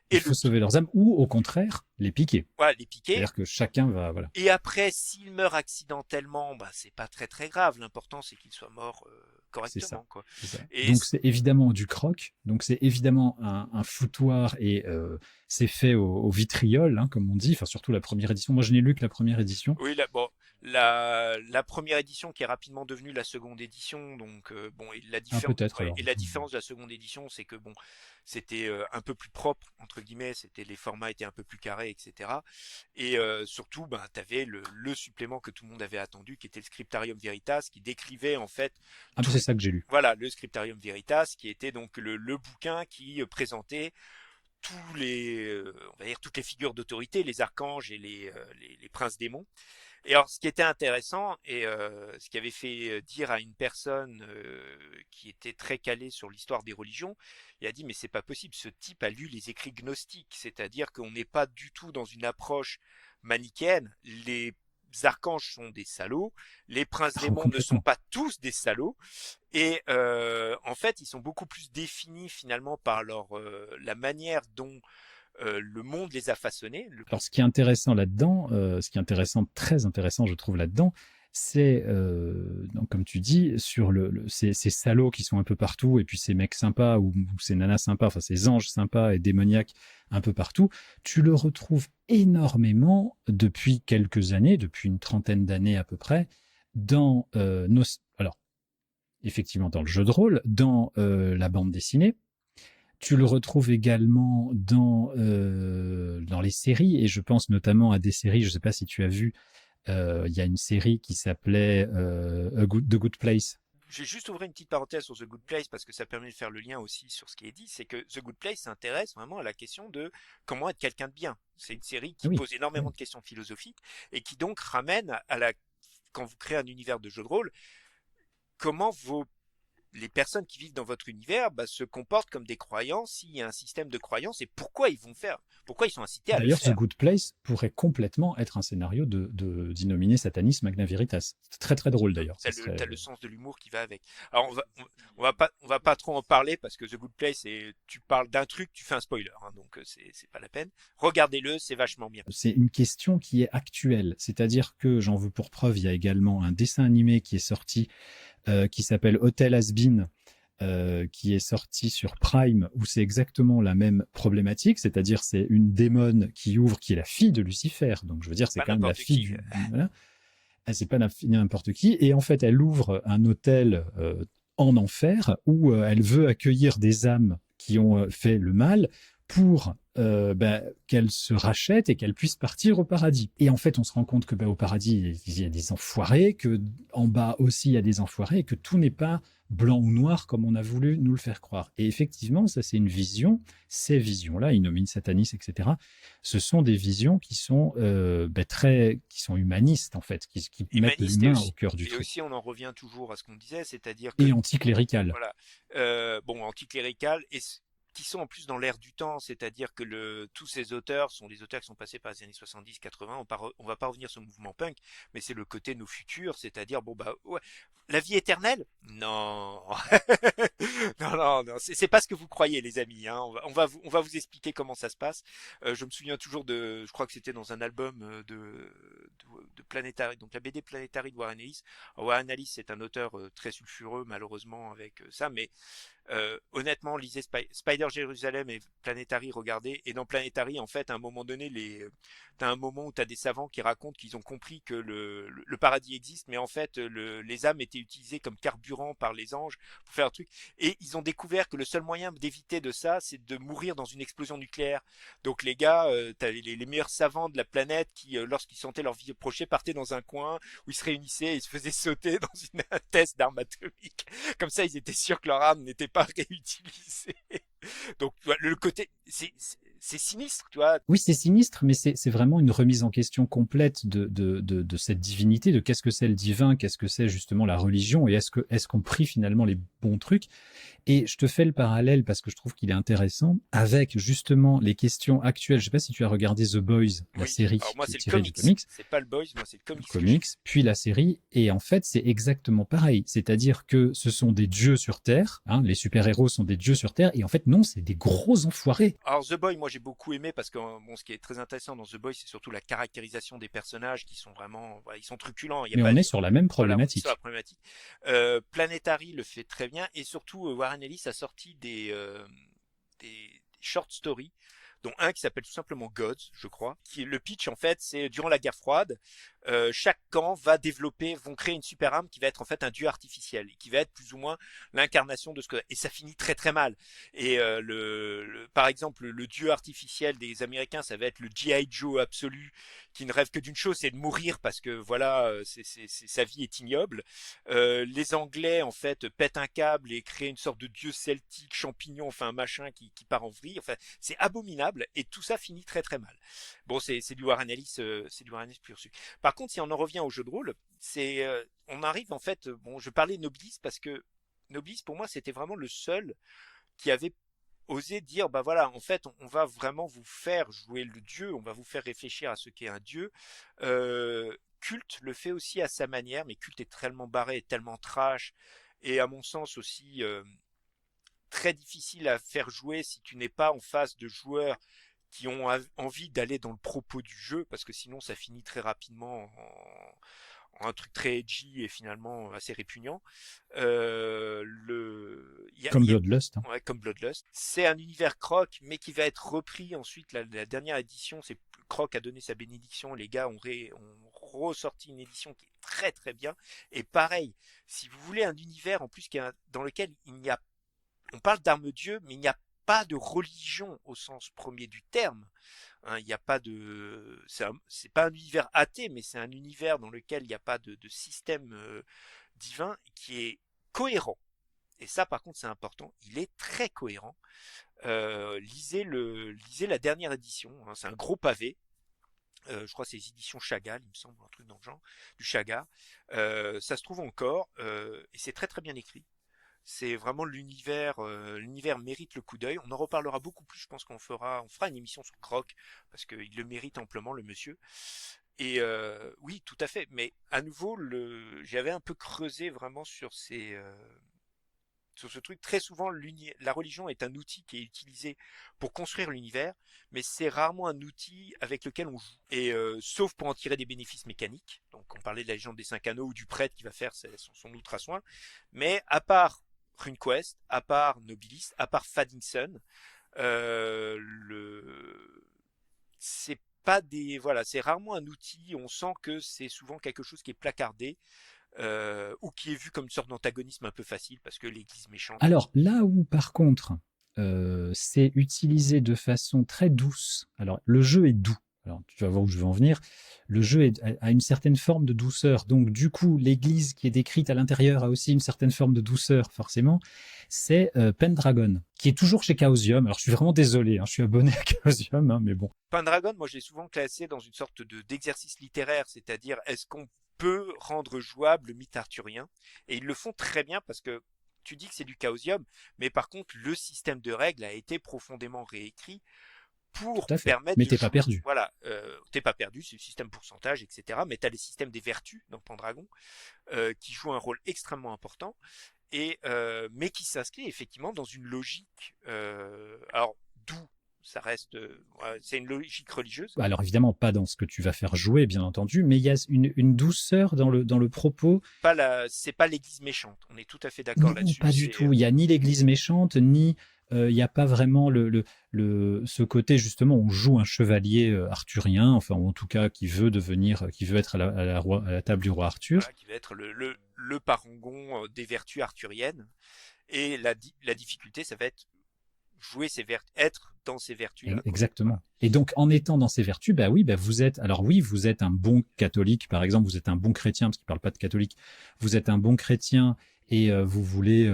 Il faut sauver leurs âmes ou au contraire les piquer. Voilà, les piquer. C'est-à-dire que chacun va voilà. Et après, s'ils meurent accidentellement, c'est pas très très grave. L'important c'est qu'ils soient morts correctement, c'est ça, quoi. C'est ça. Et donc c'est évidemment du croc. Donc c'est évidemment un foutoir et c'est fait au vitriol, hein, comme on dit. Enfin surtout la première édition. Moi je n'ai lu que la première édition. Oui, la première édition qui est rapidement devenue la seconde édition. Donc bon, et Ah, peut-être ouais, alors. et la différence de la seconde édition, c'est que bon, c'était un peu plus propre entre guillemets, c'était les formats étaient un peu plus carrés, etc. Et surtout, ben, t'avais le supplément que tout le monde avait attendu, qui était le Scriptarium Veritas, qui décrivait en fait Ah, bah, tout. c'est ça que j'ai lu. Voilà, le Scriptarium Veritas, qui était donc le bouquin qui présentait tous on va dire toutes les figures d'autorité, les archanges et les princes démons. Et alors, ce qui était intéressant et ce qui avait fait dire à une personne qui était très calée sur l'histoire des religions, il a dit mais c'est pas possible, ce type a lu les écrits gnostiques, c'est-à-dire qu'on n'est pas du tout dans une approche manichéenne. Les archanges sont des salauds, les princes Ah, démons ne sont complètement. pas tous des salauds, et en fait ils sont beaucoup plus définis finalement par la manière dont le monde les a façonnés. Alors, ce qui est intéressant là-dedans, ce qui est intéressant, très intéressant, je trouve là-dedans, c'est, donc, comme tu dis, sur ces salauds qui sont un peu partout, et puis ces mecs sympas ou ces nanas sympas, enfin ces anges sympas et démoniaques un peu partout, tu le retrouves énormément depuis quelques années, depuis une trentaine d'années à peu près, dans alors effectivement dans le jeu de rôle, dans la bande dessinée. Tu le retrouves également dans les séries, et je pense notamment à des séries, je ne sais pas si tu as vu, il y a une série qui s'appelait The Good Place. J'ai juste ouvert une petite parenthèse sur The Good Place parce que ça permet de faire le lien aussi sur ce qui est dit, c'est que The Good Place s'intéresse vraiment à la question de comment être quelqu'un de bien. C'est une série Ah qui oui, pose énormément oui. de questions philosophiques et qui donc ramène quand vous créez un univers de jeu de rôle, comment les personnes qui vivent dans votre univers se comportent comme des croyants s'il y a un système de croyances et pourquoi ils sont incités à le D'ailleurs, The faire. Good Place pourrait complètement être un scénario d'Innomine Satanis Magna Veritas. C'est très très drôle d'ailleurs. Ça T'as serait... le sens de l'humour qui va avec. Alors on va pas trop en parler parce que The Good Place, tu parles d'un truc, tu fais un spoiler, hein, donc c'est pas la peine. Regardez-le, c'est vachement bien. C'est une question qui est actuelle. C'est-à-dire que, j'en veux pour preuve, il y a également un dessin animé qui est sorti qui s'appelle Hotel Has-Been, qui est sorti sur Prime, où c'est exactement la même problématique, c'est-à-dire c'est une démone qui ouvre, qui est la fille de Lucifer, donc je veux dire c'est Pas quand même la n'importe fille qui. du... Voilà. C'est pas n'importe qui, et en fait elle ouvre un hôtel en enfer, où elle veut accueillir des âmes qui ont fait le mal, pour qu'elle se rachète et qu'elle puisse partir au paradis. Et en fait, on se rend compte que au paradis, il y a des enfoirés, que en bas aussi, il y a des enfoirés, et que tout n'est pas blanc ou noir comme on a voulu nous le faire croire. Et effectivement, ça, c'est une vision. Ces visions-là, Innomine Satanis, etc., ce sont des visions qui sont qui sont humanistes, en fait, qui mettent Humaniste l'humain au cœur du et truc. aussi on en revient toujours à ce qu'on disait, c'est-à-dire que Et anticlérical. voilà, bon anticlérical et qui sont en plus dans l'air du temps, c'est-à-dire que tous ces auteurs sont des auteurs qui sont passés par les années 70-80, on va pas revenir sur le mouvement punk, mais c'est le côté nos futurs, c'est-à-dire bon bah ouais, la vie éternelle? Non. Non, c'est pas ce que vous croyez les amis, hein. On va vous expliquer comment ça se passe. Je me souviens toujours je crois que c'était dans un album de Planetary, donc la BD Planetary de Warren Ellis. Alors, Warren Ellis c'est un auteur très sulfureux malheureusement avec ça, mais honnêtement, lisez Spider Jérusalem et Planetary, regardez. Et dans Planetary, en fait, à un moment donné, t'as un moment où t'as des savants qui racontent qu'ils ont compris que le paradis existe, mais en fait, les âmes étaient utilisées comme carburant par les anges pour faire un truc. Et ils ont découvert que le seul moyen d'éviter de ça, c'est de mourir dans une explosion nucléaire. Donc les gars, t'as les meilleurs savants de la planète qui, lorsqu'ils sentaient leur vie approcher, partaient dans un coin où ils se réunissaient et ils se faisaient sauter dans une test d'armes atomiques. Comme ça, ils étaient sûrs que leur âme n'était pas réutilisée. Donc, tu vois, le côté, c'est sinistre, tu vois. Oui, c'est sinistre, mais c'est vraiment une remise en question complète de cette divinité, de qu'est-ce que c'est le divin, qu'est-ce que c'est justement la religion, et est-ce qu'on prie finalement les bons trucs. Et je te fais le parallèle parce que je trouve qu'il est intéressant avec justement les questions actuelles. Je ne sais pas si tu as regardé The Boys, la Oui. série Alors moi, qui est c'est le tirée du comics. comics, C'est pas le boys, moi, c'est le comics que j'ai comics, puis la série, et en fait c'est exactement pareil. C'est-à-dire que ce sont des dieux sur Terre, hein, les super-héros sont des dieux sur Terre, et en fait non, c'est des gros enfoirés. Alors The Boy, moi j'ai beaucoup aimé parce que bon, ce qui est très intéressant dans The Boy, c'est surtout la caractérisation des personnages qui sont vraiment, voilà, ils sont truculents. Il y a Mais pas, on est sur la même voilà, on est sur la problématique. problématique. Planetary le fait très bien et surtout Warren Ellis a sorti des short stories dont un qui s'appelle tout simplement Gods, je crois. Le pitch en fait, c'est durant la guerre froide, chaque camp vont créer une super arme qui va être en fait un dieu artificiel et qui va être plus ou moins l'incarnation de ce que, et ça finit très très mal. Et par exemple, le dieu artificiel des Américains, ça va être le G.I. Joe absolu, qui ne rêve que d'une chose, c'est de mourir parce que voilà, sa vie est ignoble. Les Anglais en fait pètent un câble et créent une sorte de dieu celtique, champignon, enfin un machin qui part en vrille. Enfin, c'est abominable et tout ça finit très très mal. Bon, c'est du Warren Ellis, c'est du Warren Ellis pur sucre. Par contre, si on en revient au jeu de rôle, on arrive en fait. Bon, je parlais de Nobilis parce que Nobilis pour moi c'était vraiment le seul qui avait osé dire bah voilà, en fait on va vraiment vous faire jouer le dieu, on va vous faire réfléchir à ce qu'est un dieu. Culte le fait aussi à sa manière, mais Culte est tellement barré, tellement trash et à mon sens aussi très difficile à faire jouer si tu n'es pas en face de joueurs qui ont envie d'aller dans le propos du jeu, parce que sinon ça finit très rapidement en un truc très edgy et finalement assez répugnant. Comme Bloodlust. Hein. Ouais, comme Bloodlust. C'est un univers Croc, mais qui va être repris ensuite. La dernière édition, c'est Croc a donné sa bénédiction. Les gars ont ressorti une édition qui est très très bien. Et pareil, si vous voulez un univers en plus dans lequel on parle d'arme-dieu, mais il n'y a pas de religion au sens premier du terme. Hein, il n'y a pas de, c'est pas un univers athée, mais c'est un univers dans lequel il n'y a pas de système divin qui est cohérent. Et ça, par contre, c'est important. Il est très cohérent. Lisez la dernière édition. Hein, c'est un gros pavé. Je crois que c'est les éditions Chagall, il me semble, un truc dans le genre, du Chaga. Ça se trouve encore, et c'est très très bien écrit. C'est vraiment l'univers mérite le coup d'œil. On en reparlera beaucoup plus, je pense on fera une émission sur Croc, parce qu'il le mérite amplement, le monsieur. Et oui, tout à fait. Mais à nouveau, j'avais un peu creusé vraiment sur sur ce truc. Très souvent, la religion est un outil qui est utilisé pour construire l'univers, mais c'est rarement un outil avec lequel on joue. Et sauf pour en tirer des bénéfices mécaniques. Donc, on parlait de la légende des 5 anneaux ou du prêtre qui va faire son ultra-soin. Mais à part RuneQuest, à part Nobilis, à part Fadinson, c'est pas voilà, c'est rarement un outil. On sent que c'est souvent quelque chose qui est placardé. Ou qui est vu comme une sorte d'antagonisme un peu facile parce que l'église méchante. Alors là où par contre c'est utilisé de façon très douce. Alors le jeu est doux. Alors tu vas voir où je veux en venir. Le jeu a une certaine forme de douceur. Donc du coup, l'église qui est décrite à l'intérieur a aussi une certaine forme de douceur, forcément. C'est Pendragon, qui est toujours chez Chaosium. Alors je suis vraiment désolé, hein, je suis abonné à Chaosium, hein, mais bon. Pendragon, moi je l'ai souvent classé dans une sorte d'exercice littéraire, c'est-à-dire est-ce qu'on peut rendre jouable le mythe arthurien. Et ils le font très bien parce que tu dis que c'est du chaosium, mais par contre le système de règles a été profondément réécrit pour Tout à fait. permettre Mais t'es pas perdu. Voilà, t'es pas perdu, c'est le système pourcentage, etc. Mais t'as les systèmes des vertus dans Pendragon qui jouent un rôle extrêmement important et mais qui s'inscrit effectivement dans une logique. Alors d'où ça reste, c'est une logique religieuse. Alors évidemment pas dans ce que tu vas faire jouer, bien entendu, mais il y a une douceur dans le propos. C'est pas l'église méchante, on est tout à fait d'accord là-dessus. Pas du tout, il n'y a ni l'église méchante, ni il n'y a pas vraiment ce côté justement on joue un chevalier arthurien, enfin en tout cas qui veut être à la table du roi Arthur. Voilà, qui va être le parangon des vertus arthuriennes. Et la difficulté, ça va être être dans ces vertus-là. Exactement. Voilà. Et donc, en étant dans ces vertus, bah oui, vous êtes un bon catholique, par exemple, vous êtes un bon chrétien, parce qu'il ne parle pas de catholique, vous êtes un bon chrétien et vous voulez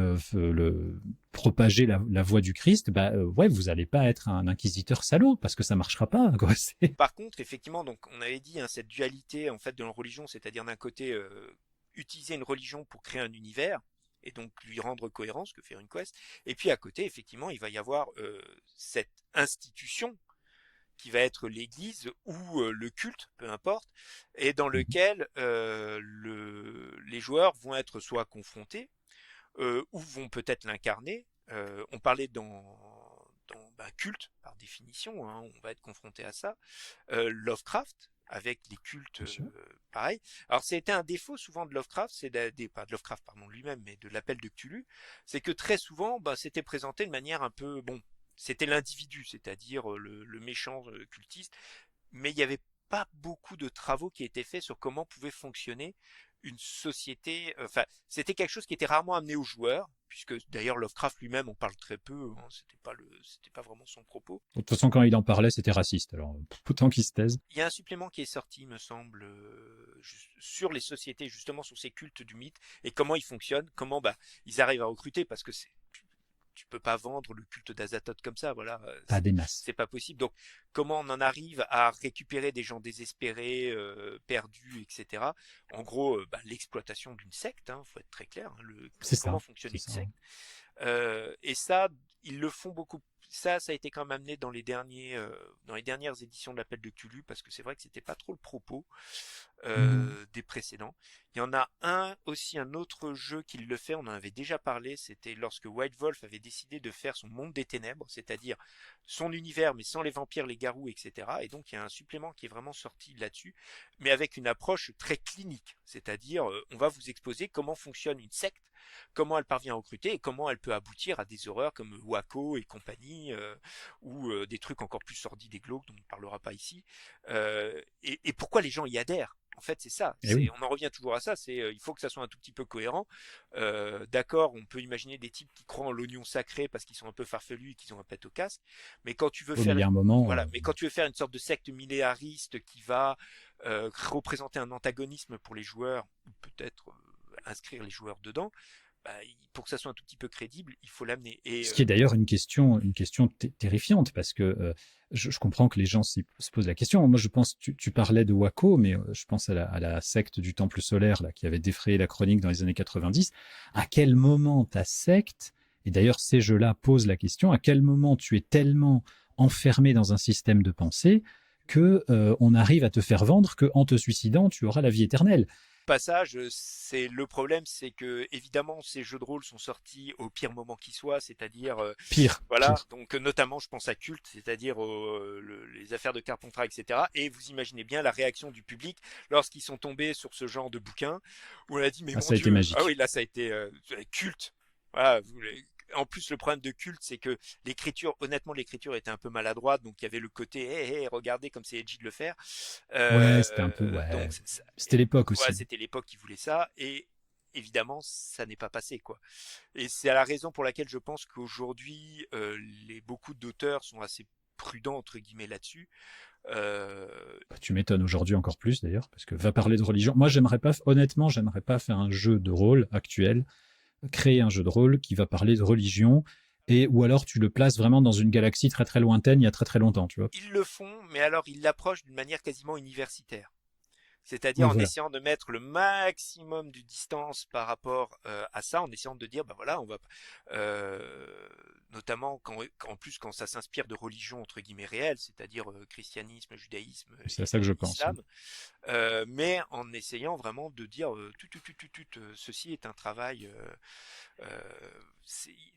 propager la voie du Christ, vous n'allez pas être un inquisiteur salaud, parce que ça ne marchera pas. Quoi. Par contre, effectivement, donc, on avait dit cette dualité en fait de la religion, c'est-à-dire d'un côté, utiliser une religion pour créer un univers, et donc lui rendre cohérent, ce que fait RuneQuest. Et puis à côté, effectivement, il va y avoir cette institution qui va être l'église ou le culte, peu importe, et dans lequel les joueurs vont être soit confrontés ou vont peut-être l'incarner. On parlait dans culte, par définition, hein, on va être confronté à ça. Lovecraft, avec les cultes pareil. Alors c'était un défaut souvent de Lovecraft, pas de Lovecraft pardon lui-même, mais de l'appel de Cthulhu, c'est que très souvent c'était présenté de manière un peu c'était l'individu, c'est-à-dire le méchant cultiste, mais il n'y avait pas beaucoup de travaux qui étaient faits sur comment pouvait fonctionner une société. Enfin, c'était quelque chose qui était rarement amené aux joueurs, puisque d'ailleurs Lovecraft lui-même en parle très peu. Hein, c'était pas vraiment son propos. De toute façon, quand il en parlait, c'était raciste. Alors, autant qu'il se taise. Il y a un supplément qui est sorti, me semble, sur les sociétés, justement sur ces cultes du mythe et comment ils fonctionnent, comment ils arrivent à recruter, parce que tu peux pas vendre le culte d'Azathoth comme ça, voilà, Pas des masses. c'est pas possible. Donc, comment on en arrive à récupérer des gens désespérés, perdus, etc. En gros, l'exploitation d'une secte, hein, faut être très clair. Hein, C'est comment ça. fonctionne C'est une ça. secte. Et ça, ils le font beaucoup. Ça a été quand même amené dans les dernières éditions de l'Appel de Cthulhu, parce que c'est vrai que c'était pas trop le propos des précédents. Il y en a un autre jeu qui le fait, on en avait déjà parlé, c'était lorsque White Wolf avait décidé de faire son monde des ténèbres, c'est-à-dire son univers, mais sans les vampires, les garous, etc. Et donc il y a un supplément qui est vraiment sorti là-dessus, mais avec une approche très clinique, c'est-à-dire on va vous exposer comment fonctionne une secte, comment elle parvient à recruter et comment elle peut aboutir à des horreurs comme Waco et compagnie, ou des trucs encore plus sordides et glauques dont on ne parlera pas ici, et pourquoi les gens y adhèrent. En fait, c'est ça. Et oui. On en revient toujours à ça. Il faut que ça soit un tout petit peu cohérent. D'accord, on peut imaginer des types qui croient en l'oignon sacré parce qu'ils sont un peu farfelus et qu'ils ont un pet au casque. Mais quand tu veux Mais il y a un moment. voilà, mais quand tu veux faire une sorte de secte millénariste qui va représenter un antagonisme pour les joueurs, ou peut-être inscrire les joueurs dedans, pour que ça soit un tout petit peu crédible, il faut l'amener. Et Ce qui est d'ailleurs une question terrifiante, parce que je comprends que les gens se posent la question. Moi, je pense, tu parlais de Waco, mais je pense à la secte du Temple solaire là, qui avait défrayé la chronique dans les années 90. À quel moment ta secte, et d'ailleurs ces jeux-là posent la question, à quel moment tu es tellement enfermé dans un système de pensée que on arrive à te faire vendre qu'en te suicidant, tu auras la vie éternelle. passage, c'est le problème, c'est que évidemment ces jeux de rôle sont sortis au pire moment qui soit, c'est-à-dire Pire. voilà, donc notamment je pense à Culte, c'est-à-dire les affaires de Carpentras, etc. Et vous imaginez bien la réaction du public lorsqu'ils sont tombés sur ce genre de bouquin où on a dit mais Ah, mon ça a été Dieu, ah magique. oui là ça a été Culte. Voilà, en plus, le problème de Culte, c'est que honnêtement, l'écriture était un peu maladroite, donc il y avait le côté, hey, regardez comme c'est edgy de le faire. Ouais, c'était un peu, Donc, ouais. C'était l'époque voilà, aussi. c'était l'époque qui voulait ça, et évidemment, ça n'est pas passé, quoi. Et c'est la raison pour laquelle je pense qu'aujourd'hui, beaucoup d'auteurs sont assez prudents entre guillemets là-dessus. Euh, Tu m'étonnes aujourd'hui encore plus d'ailleurs, parce que va parler de religion. Moi, honnêtement, j'aimerais pas faire un jeu de rôle actuel, créer un jeu de rôle qui va parler de religion, ou alors tu le places vraiment dans une galaxie très très lointaine, il y a très très longtemps, tu vois. Ils le font, mais alors ils l'approchent d'une manière quasiment universitaire. C'est-à-dire Oui, en voilà. essayant de mettre le maximum de distance par rapport à ça, en essayant de dire, voilà, on va, notamment en plus quand ça s'inspire de religions entre guillemets réelles, c'est-à-dire christianisme, judaïsme C'est à ça que je et pense. islam, mais en essayant vraiment de dire, ceci est un travail.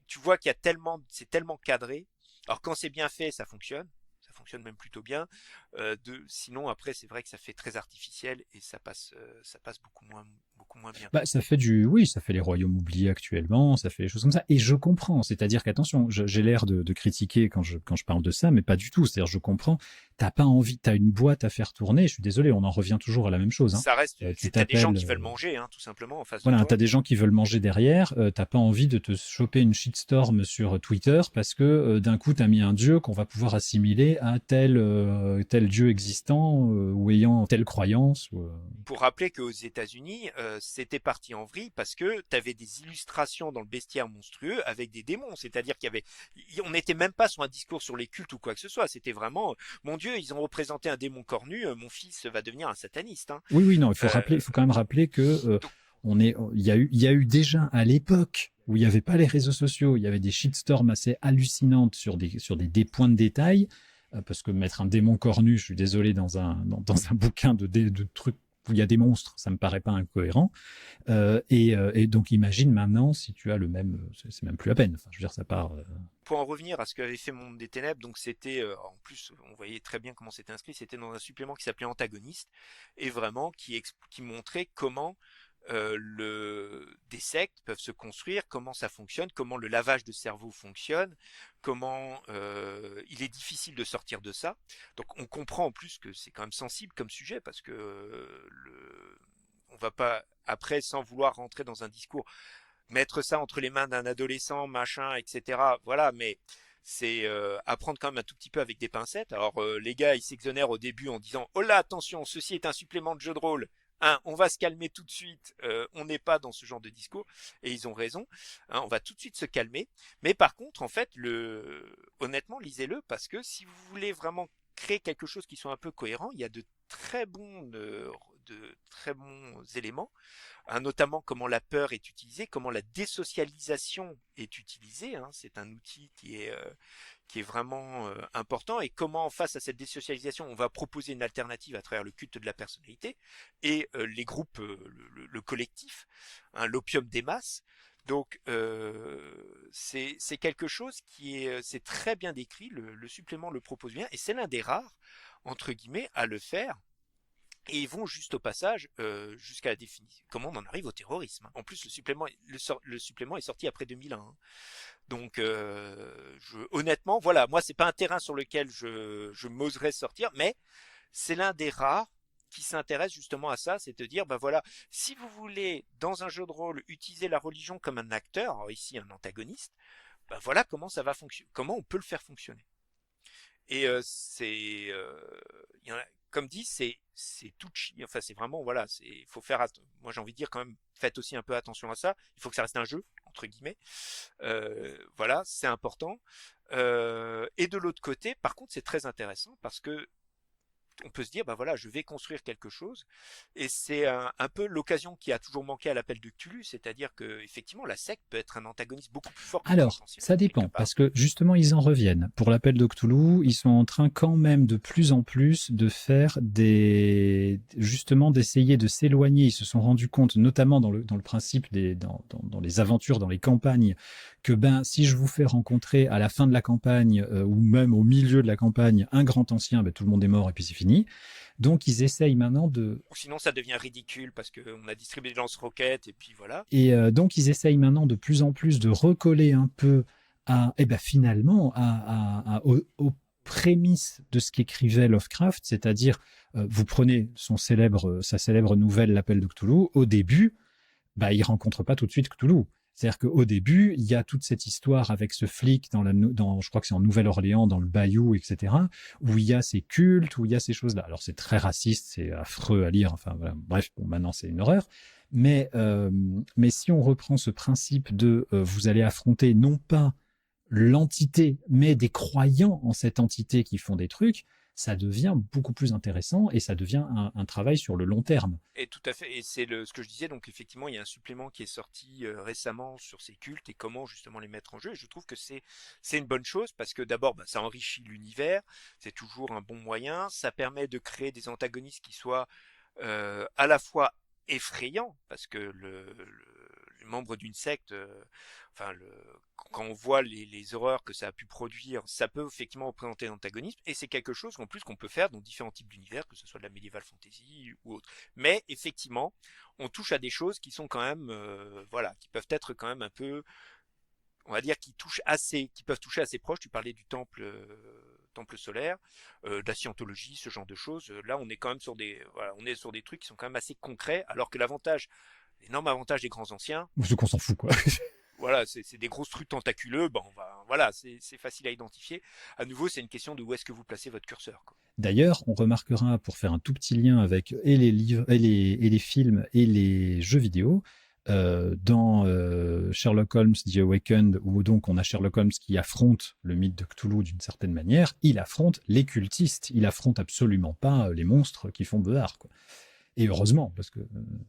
Tu vois qu'il y a c'est tellement cadré. Alors quand c'est bien fait, ça fonctionne. Ça fonctionne même plutôt bien. Sinon, après, c'est vrai que ça fait très artificiel et ça passe beaucoup moins bien. Bah, oui, ça fait les royaumes oubliés actuellement, ça fait des choses comme ça. Et je comprends, c'est-à-dire qu'attention, j'ai l'air de critiquer quand je parle de ça, mais pas du tout. C'est-à-dire, je comprends, t'as pas envie, t'as une boîte à faire tourner, je suis désolé, on en revient toujours à la même chose, hein. Ça reste, Tu t'as des gens t'appelles, qui veulent manger, hein, tout simplement, en face de voilà, toi. t'as des gens qui veulent manger derrière, t'as pas envie de te choper une shitstorm sur Twitter parce que d'un coup t'as mis un dieu qu'on va pouvoir assimiler à tel dieu existant ou ayant telle croyance. Pour rappeler qu'aux États-Unis, c'était parti en vrille parce que tu avais des illustrations dans le bestiaire monstrueux avec des démons. C'est-à-dire on n'était même pas sur un discours sur les cultes ou quoi que ce soit. C'était vraiment, mon Dieu, ils ont représenté un démon cornu, mon fils va devenir un sataniste. Hein. Oui, oui, non, il Euh, faut quand même rappeler que donc, il y a eu déjà à l'époque où il n'y avait pas les réseaux sociaux, il y avait des shitstorms assez hallucinantes sur des points de détail, parce que mettre un démon cornu, je suis désolé, dans un bouquin de trucs où il y a des monstres, ça me paraît pas incohérent. Et donc imagine maintenant si tu as le même, c'est même plus la peine. Enfin, je veux dire, ça part. pour en revenir à ce qu'avait fait Monde des Ténèbres, donc c'était, en plus, on voyait très bien comment c'était inscrit, c'était dans un supplément qui s'appelait Antagoniste, et vraiment qui montrait comment des sectes peuvent se construire, comment ça fonctionne, comment le lavage de cerveau fonctionne, comment il est difficile de sortir de ça. Donc on comprend en plus que c'est quand même sensible comme sujet parce que on va pas après, sans vouloir rentrer dans un discours, mettre ça entre les mains d'un adolescent, machin, etc. Voilà, mais c'est apprendre quand même un tout petit peu avec des pincettes. Alors les gars, ils s'exonèrent au début en disant oh là, attention, ceci est un supplément de jeu de rôle. On va se calmer tout de suite. On n'est pas dans ce genre de discours et ils ont raison. On va tout de suite se calmer. Mais par contre, en fait, honnêtement, lisez-le parce que si vous voulez vraiment créer quelque chose qui soit un peu cohérent, il y a de très bons éléments, notamment comment la peur est utilisée, comment la désocialisation est utilisée. C'est un outil qui est vraiment important, et comment face à cette désocialisation on va proposer une alternative à travers le culte de la personnalité et les groupes, le collectif, l'opium des masses. Donc c'est quelque chose c'est très bien décrit, le supplément le propose bien, et c'est l'un des rares entre guillemets à le faire. Et ils vont juste au passage jusqu'à la définition. Comment on en arrive au terrorisme. En plus, le supplément est sorti après 2001. Donc, honnêtement, voilà, moi, c'est pas un terrain sur lequel je m'oserais sortir, mais c'est l'un des rares qui s'intéresse justement à ça, c'est de dire, ben voilà, si vous voulez, dans un jeu de rôle, utiliser la religion comme un acteur, alors ici un antagoniste, ben voilà comment ça va fonctionner, comment on peut le faire fonctionner. Et comme dit, c'est touchy. Enfin, c'est vraiment voilà, faut faire. Moi, j'ai envie de dire quand même, faites aussi un peu attention à ça. Il faut que ça reste un jeu entre guillemets. Voilà, c'est important. Et de l'autre côté, par contre, c'est très intéressant parce que on peut se dire, bah voilà, je vais construire quelque chose, et c'est un peu l'occasion qui a toujours manqué à l'appel de Cthulhu, c'est-à-dire que effectivement la secte peut être un antagoniste beaucoup plus fort que le Alors, transcendant, ça dépend, quelque part. parce que justement, ils en reviennent. Pour l'appel de Cthulhu, ils sont en train quand même de plus en plus de faire justement, d'essayer de s'éloigner. Ils se sont rendus compte, notamment dans le principe dans les aventures, dans les campagnes, que si je vous fais rencontrer à la fin de la campagne, ou même au milieu de la campagne, un grand ancien, tout le monde est mort et puis c'est fini. Donc, ils essayent maintenant de... Ou sinon, ça devient ridicule parce qu'on a distribué des lance-roquettes et puis voilà. Et donc, ils essayent maintenant de plus en plus de recoller un peu finalement aux prémices de ce qu'écrivait Lovecraft, c'est-à-dire, vous prenez sa célèbre nouvelle L'Appel de Cthulhu, au début, il rencontre pas tout de suite Cthulhu. C'est-à-dire qu'au début, il y a toute cette histoire avec ce flic je crois que c'est en Nouvelle-Orléans, dans le Bayou, etc., où il y a ces cultes, où il y a ces choses-là. Alors, c'est très raciste, c'est affreux à lire, enfin, voilà. Bref, maintenant, c'est une horreur. Mais si on reprend ce principe de vous allez affronter non pas l'entité, mais des croyants en cette entité qui font des trucs, ça devient beaucoup plus intéressant et ça devient un travail sur le long terme. Et tout à fait, et c'est ce que je disais, donc effectivement, il y a un supplément qui est sorti récemment sur ces cultes et comment justement les mettre en jeu, et je trouve que c'est une bonne chose parce que d'abord, ça enrichit l'univers, c'est toujours un bon moyen, ça permet de créer des antagonistes qui soient à la fois effrayants, parce que les membres d'une secte, quand on voit les horreurs que ça a pu produire, ça peut effectivement représenter l'antagonisme, et c'est quelque chose en plus qu'on peut faire dans différents types d'univers, que ce soit de la medieval fantasy ou autre. Mais effectivement, on touche à des choses qui sont quand même, qui peuvent être quand même un peu, on va dire, qui peuvent toucher assez proche. Tu parlais du temple solaire, de la scientologie, ce genre de choses. Là, on est quand même on est sur des trucs qui sont quand même assez concrets, alors que l'énorme avantage des grands anciens, Ou qu'on s'en fout, quoi. voilà, c'est des grosses trucs tentaculeux. C'est facile à identifier. À nouveau, c'est une question de où est-ce que vous placez votre curseur, quoi. D'ailleurs, on remarquera, pour faire un tout petit lien avec et les livres, et les films et les jeux vidéo, dans Sherlock Holmes The Awakened, où donc on a Sherlock Holmes qui affronte le mythe de Cthulhu d'une certaine manière, il affronte les cultistes, il affronte absolument pas les monstres qui font Behar, quoi. Et heureusement, parce que...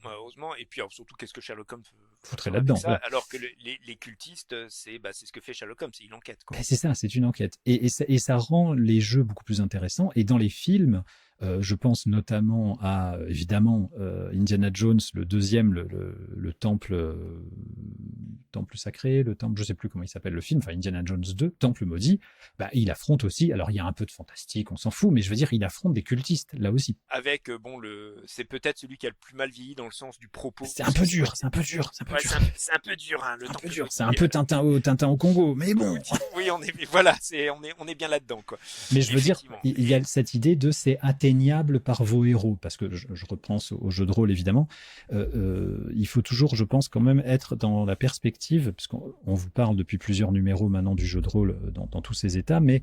heureusement, et puis alors, surtout, qu'est-ce que Sherlock Holmes foutrait ferait avec là-dedans, ça, voilà. alors que les cultistes, c'est ce que fait Sherlock Holmes, c'est une enquête, quoi. C'est ça, c'est une enquête. Et ça rend les jeux beaucoup plus intéressants. Et dans les films, je pense notamment à, évidemment, Indiana Jones, le deuxième, le temple temple sacré, le temple, je sais plus comment il s'appelle le film, enfin Indiana Jones 2, Temple maudit, bah, il affronte aussi, alors il y a un peu de fantastique, on s'en fout, mais je veux dire, il affronte des cultistes, là aussi. Avec c'est peut-être celui qui a le plus mal vieilli dans le sens du propos. C'est un Parce que peu c'est vrai dur, que c'est un peu dur, c'est un peu ouais, dur. c'est un peu dur, hein, le Un peu temple dur, c'est un maudit. peu Tintin au Congo, mais bon. Oui, voilà, on est bien là-dedans, quoi. Mais je veux dire, Effectivement. il y a cette idée de c'est atteignable par vos héros, parce que je reprends au jeu de rôle évidemment. Il faut toujours, je pense, quand même être dans la perspective, parce qu'on vous parle depuis plusieurs numéros maintenant du jeu de rôle dans tous ces états, mais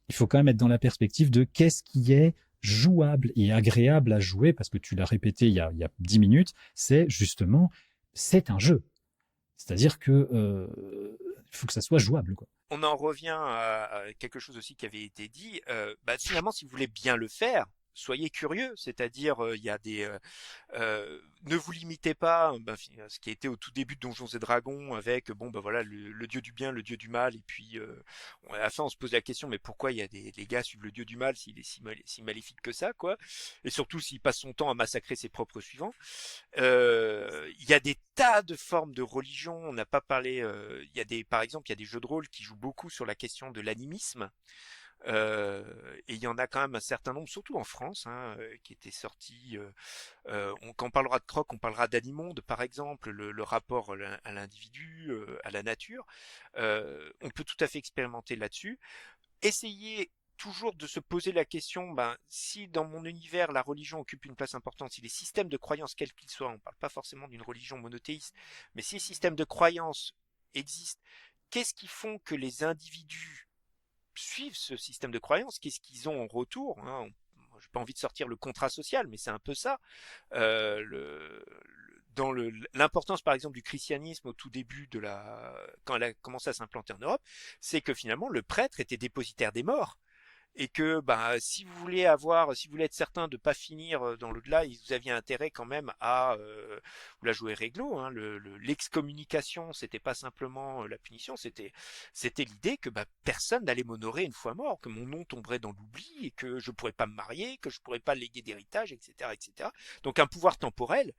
il faut quand même être dans la perspective de qu'est-ce qui est jouable et agréable à jouer, parce que tu l'as répété il y a 10 minutes, c'est justement, c'est un jeu. C'est-à-dire que il faut que ça soit jouable, quoi. On en revient à quelque chose aussi qui avait été dit. Finalement, si vous voulez bien le faire, soyez curieux. C'est-à-dire, il y a ne vous limitez pas, ce qui a été au tout début de Donjons et Dragons, avec voilà le dieu du bien, le dieu du mal, et puis à la fin on se pose la question, mais pourquoi il y a les gars suivent le dieu du mal s'il est si maléfique que ça, quoi. Et surtout s'il passe son temps à massacrer ses propres suivants. Il y a des tas de formes de religion. On n'a pas parlé. Par exemple, il y a des jeux de rôle qui jouent beaucoup sur la question de l'animisme. Et il y en a quand même un certain nombre, surtout en France, hein, qui étaient sortis. Quand on parlera de Croc, on parlera d'Animonde, par exemple, le rapport à l'individu, à la nature. On peut tout à fait expérimenter là-dessus. Essayez toujours de se poser la question, si dans mon univers la religion occupe une place importante, si les systèmes de croyances quels qu'ils soient, on ne parle pas forcément d'une religion monothéiste, mais si les systèmes de croyances existent, qu'est-ce qui font que les individus suivent ce système de croyances? Qu'est-ce qu'ils ont en retour, hein? J'ai pas envie de sortir le contrat social, mais c'est un peu ça. Dans l'importance par exemple du christianisme au tout début quand elle a commencé à s'implanter en Europe, c'est que finalement le prêtre était dépositaire des morts. Et que si vous voulez être certain de pas finir dans l'au-delà, vous aviez intérêt quand même à vous la jouer réglo, hein, l'excommunication, c'était pas simplement la punition, c'était l'idée que personne n'allait m'honorer une fois mort, que mon nom tomberait dans l'oubli et que je pourrais pas me marier, que je pourrais pas léguer d'héritage, etc., etc. Donc un pouvoir temporel,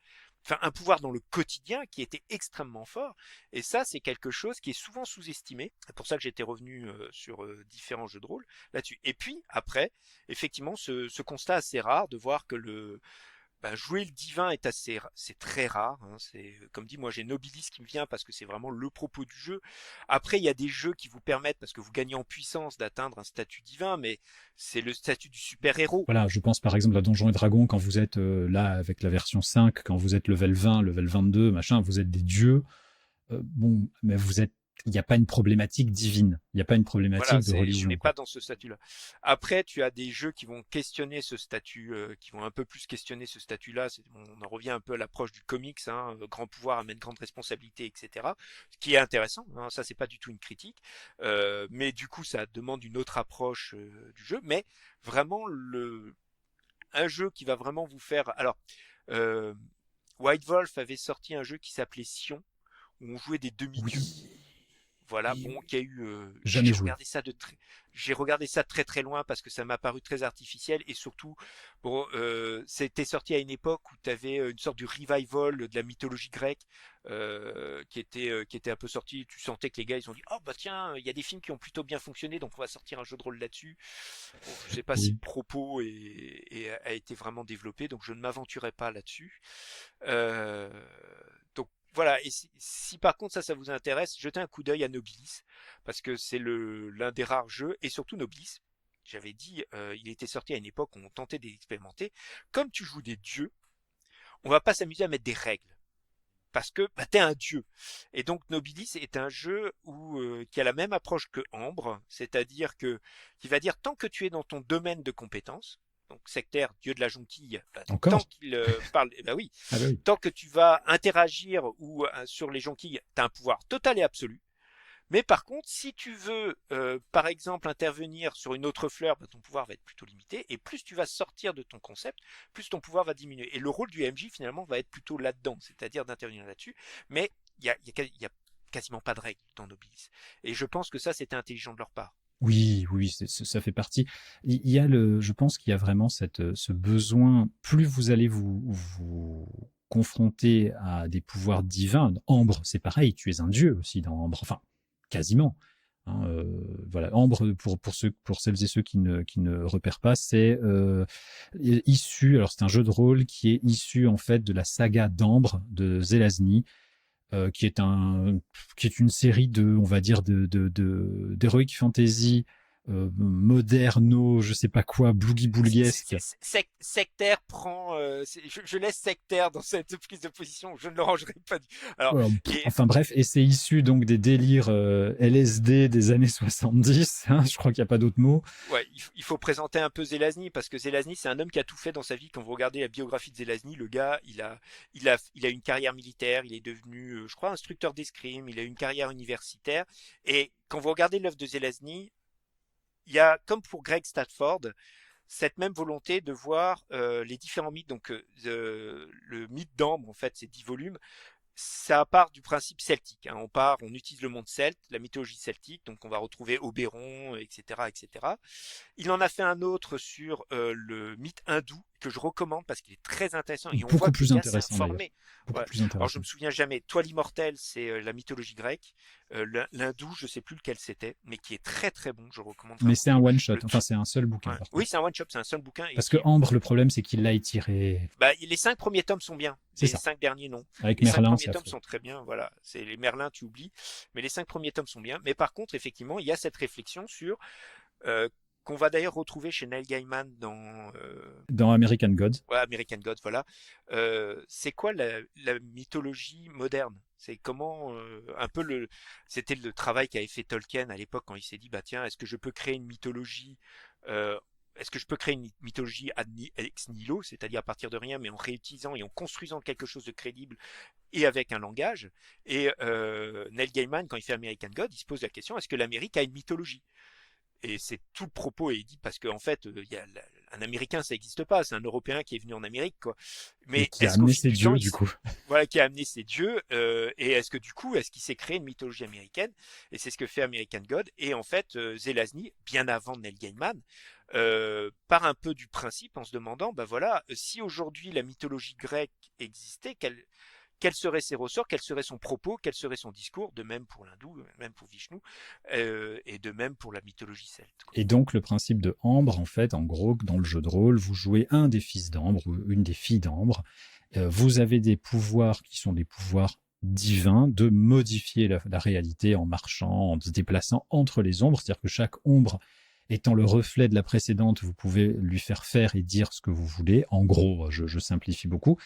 enfin un pouvoir dans le quotidien qui était extrêmement fort, et ça c'est quelque chose qui est souvent sous-estimé. C'est pour ça que j'étais revenu sur différents jeux de rôle là-dessus. Et puis après, effectivement, ce constat assez rare de voir que jouer le divin c'est très rare, hein. C'est comme dit, moi j'ai Nobilis qui me vient parce que c'est vraiment le propos du jeu. Après, il y a des jeux qui vous permettent, parce que vous gagnez en puissance, d'atteindre un statut divin, mais c'est le statut du super-héros. Voilà, je pense par exemple à Donjons et Dragons, quand vous êtes là avec la version 5, quand vous êtes level 20, level 22, machin, vous êtes des dieux. Bon, mais il n'y a pas une problématique divine, il n'y a pas une Voilà, problématique de on religion, n'est quoi. pas dans ce statut-là. Après, tu as des jeux qui vont questionner ce statut, qui vont un peu plus questionner ce statut-là. On en revient un peu à l'approche du comics, hein, grand pouvoir amène grande responsabilité, etc. Ce qui est intéressant, hein, ça c'est pas du tout une critique, mais du coup ça demande une autre approche du jeu. Mais vraiment un jeu qui va vraiment vous faire. Alors, euh, White Wolf avait sorti un jeu qui s'appelait Sion, où on jouait des demi-dieux. Oui, Voilà, oui, qui a eu, jamais joué. j'ai regardé ça très très loin parce que ça m'a paru très artificiel, et surtout, c'était sorti à une époque où tu avais une sorte de revival de la mythologie grecque qui était un peu sorti. Tu sentais que les gars ils ont dit, oh bah tiens, il y a des films qui ont plutôt bien fonctionné, donc on va sortir un jeu de rôle là-dessus. Bon, je sais pas si le Oui. propos a été vraiment développé, donc je ne m'aventurerai pas là-dessus. Euh, donc voilà, et si par contre ça vous intéresse, jetez un coup d'œil à Nobilis, parce que c'est l'un des rares jeux, et surtout Nobilis, j'avais dit, il était sorti à une époque où on tentait d'expérimenter. Comme tu joues des dieux, on va pas s'amuser à mettre des règles, parce que t'es un dieu. Et donc Nobilis est un jeu qui a la même approche que Ambre, c'est-à-dire qui va dire, tant que tu es dans ton domaine de compétences, donc sectaire, dieu de la jonquille, tant Encore? qu'il parle, oui, Ah bah oui. tant que tu vas interagir ou sur les jonquilles, tu as un pouvoir total et absolu. Mais par contre, si tu veux, par exemple, intervenir sur une autre fleur, ton pouvoir va être plutôt limité. Et plus tu vas sortir de ton concept, plus ton pouvoir va diminuer. Et le rôle du MJ, finalement, va être plutôt là-dedans, c'est-à-dire d'intervenir là-dessus. Mais il y a quasiment pas de règles dans Nobilis. Et je pense que ça, c'était intelligent de leur part. Oui, oui, ça fait partie. Il y a je pense qu'il y a vraiment ce besoin. Plus vous allez vous confronté à des pouvoirs divins. Ambre, c'est pareil, tu es un dieu aussi dans Ambre, enfin, quasiment. Hein, voilà, Ambre, pour celles et ceux qui ne repèrent pas, c'est issu, alors c'est un jeu de rôle qui est issu en fait de la saga d'Ambre de Zelazny, qui est une série de, on va dire, d'heroic fantasy moderno, je sais pas quoi, boogie-boulguesque. Sectaire prend. Je laisse sectaire dans cette prise de position. Je ne le rangerai pas. Alors, enfin bref, et c'est issu donc des délires LSD des années 70. Hein, je crois qu'il n'y a pas d'autre mot. Ouais, il faut présenter un peu Zelazny parce que Zelazny, c'est un homme qui a tout fait dans sa vie. Quand vous regardez la biographie de Zelazny, le gars, il a une carrière militaire. Il est devenu, je crois, instructeur d'escrime. Il a eu une carrière universitaire. Et quand vous regardez l'œuvre de Zelazny, il y a, comme pour Greg Stafford, cette même volonté de voir les différents mythes. Donc, le mythe d'Ambre, en fait, c'est 10 volumes. Ça part du principe celtique. Hein. On utilise le monde celte, la mythologie celtique, donc on va retrouver Oberon, etc., etc. Il en a fait un autre sur le mythe hindou que je recommande parce qu'il est très intéressant et on voit que le gars s'est informé. Ouais. Alors je me souviens jamais. Toi l'immortel, c'est la mythologie grecque. L'hindou, je sais plus lequel c'était, mais qui est très très bon. Je recommande. Mais c'est un one shot. Enfin, c'est un seul bouquin. Ouais. Oui, c'est un one shot, c'est un seul bouquin. Parce que Ambre, le problème, c'est qu'il l'a étiré. Bah, les 5 premiers tomes sont bien. Les 5 derniers non. Avec les Merlin, 5 premiers tomes sont très bien. Voilà, c'est les Merlin, tu oublies. Mais les 5 premiers tomes sont bien. Mais par contre, effectivement, il y a cette réflexion sur qu'on va d'ailleurs retrouver chez Neil Gaiman dans American Gods. Ouais, American Gods, voilà. C'est quoi la mythologie moderne? C'est comment c'était le travail qu'avait fait Tolkien à l'époque quand il s'est dit bah tiens, est-ce que je peux créer une mythologie est-ce que je peux créer une mythologie ex nihilo, c'est-à-dire à partir de rien, mais en réutilisant et en construisant quelque chose de crédible et avec un langage. Et Neil Gaiman, quand il fait American God, il se pose la question, est-ce que l'Amérique a une mythologie? Et c'est tout le propos, et il dit parce qu'en fait, un Américain, ça n'existe pas, c'est un Européen qui est venu en Amérique, quoi. Mais qui a amené ses dieux, du coup. Voilà, qui a amené ses dieux, et est-ce que du coup, est-ce qu'il s'est créé une mythologie américaine? Et c'est ce que fait American God. Et en fait, Zelazny, bien avant Neil Gaiman, part un peu du principe en se demandant, bah voilà, si aujourd'hui la mythologie grecque existait, quels seraient ses ressorts, quel serait son propos, quel serait son discours, de même pour l'hindou, de même pour Vishnu, et de même pour la mythologie celte. Et donc le principe de Ambre, en fait, en gros, dans le jeu de rôle, vous jouez un des fils d'Ambre ou une des filles d'Ambre, vous avez des pouvoirs qui sont des pouvoirs divins de modifier la réalité en marchant, en se déplaçant entre les ombres, c'est-à-dire que chaque ombre étant le reflet de la précédente, vous pouvez lui faire faire et dire ce que vous voulez. En gros, je simplifie beaucoup.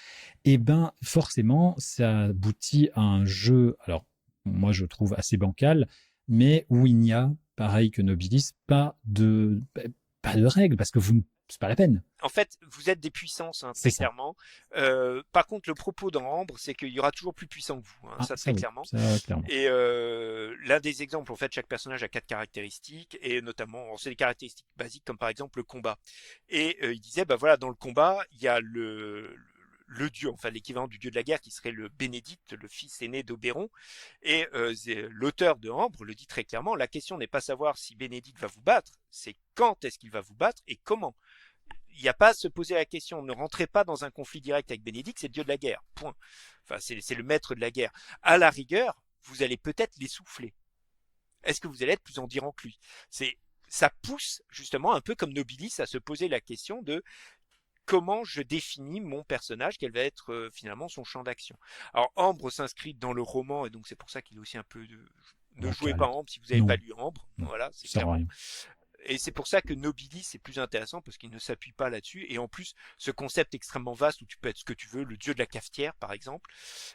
Et ben, forcément, ça aboutit à un jeu, alors, moi, je trouve assez bancal, mais où il n'y a, pareil que Nobilis, pas de règles, parce que c'est pas la peine. En fait, vous êtes des puissances, hein, très clairement. Par contre, le propos dans Ambre, c'est qu'il y aura toujours plus puissant que vous, hein, ça très clairement. Ça, clairement. Et l'un des exemples, en fait, chaque personnage a 4 caractéristiques, et notamment, c'est des caractéristiques basiques, comme par exemple le combat. Et il disait, bah voilà, dans le combat, il y a le dieu, enfin l'équivalent du dieu de la guerre, qui serait le Bénédicte, le fils aîné d'Oberon. Et l'auteur de Ambre le dit très clairement, la question n'est pas savoir si Bénédicte va vous battre, c'est quand est-ce qu'il va vous battre et comment. Il n'y a pas à se poser la question, ne rentrez pas dans un conflit direct avec Bénédicte, c'est le dieu de la guerre, point. Enfin, c'est le maître de la guerre. À la rigueur, vous allez peut-être l'essouffler. Est-ce que vous allez être plus endurant que lui? Ça pousse justement un peu comme Nobilis à se poser la question de comment je définis mon personnage, quel va être finalement son champ d'action. Alors Ambre s'inscrit dans le roman, et donc c'est pour ça qu'il est aussi un peu ne jouez pas Ambre si vous n'avez pas lu Ambre. Non. Voilà, c'est clairement. Et c'est pour ça que Nobilis c'est plus intéressant parce qu'il ne s'appuie pas là-dessus. Et en plus, ce concept extrêmement vaste où tu peux être ce que tu veux, le dieu de la cafetière par exemple,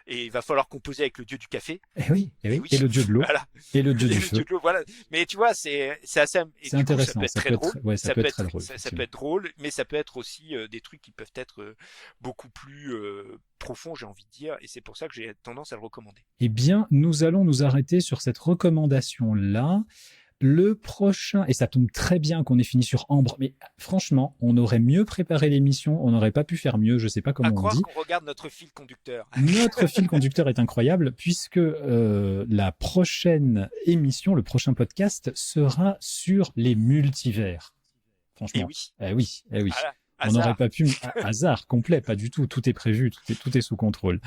et il va falloir composer avec le dieu du café. Et oui. Et le dieu de l'eau. Voilà. Et le dieu du feu. Voilà. Mais tu vois, c'est assez. C'est intéressant. Ça peut être très drôle. Ça peut être très drôle. Ça peut être drôle, mais ça peut être aussi des trucs qui peuvent être beaucoup plus profonds, j'ai envie de dire. Et c'est pour ça que j'ai tendance à le recommander. Eh bien, nous allons nous arrêter sur cette recommandation-là. Le prochain, et ça tombe très bien qu'on ait fini sur Ambre, mais franchement, on aurait mieux préparé l'émission, on n'aurait pas pu faire mieux, je sais pas comment on dit. Qu'on regarde notre fil conducteur. Notre fil conducteur est incroyable, puisque la prochaine émission, le prochain podcast sera sur les multivers. Franchement. Eh oui. Voilà. On n'aurait Hasard. pas pu, hasard complet, pas du tout. Tout est prévu, tout est sous contrôle.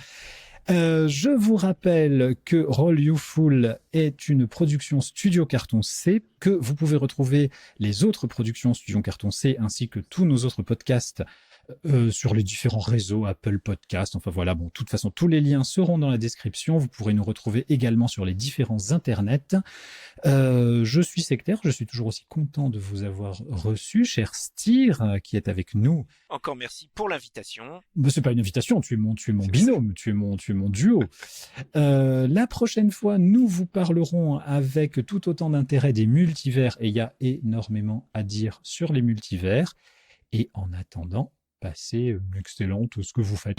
Je vous rappelle que Roll You Full est une production Studio Carton C, que vous pouvez retrouver les autres productions Studio Carton C ainsi que tous nos autres podcasts sur les différents réseaux, Apple Podcast, enfin voilà, bon, de toute façon, tous les liens seront dans la description. Vous pourrez nous retrouver également sur les différents internets. Je suis sectaire, je suis toujours aussi content de vous avoir reçu, cher Styr, qui est avec nous. Encore merci pour l'invitation. Mais c'est pas une invitation, tu es mon binôme, tu es mon duo. La prochaine fois, nous vous parlerons avec tout autant d'intérêt des multivers, et il y a énormément à dire sur les multivers. Et en attendant, passez excellente ce que vous faites.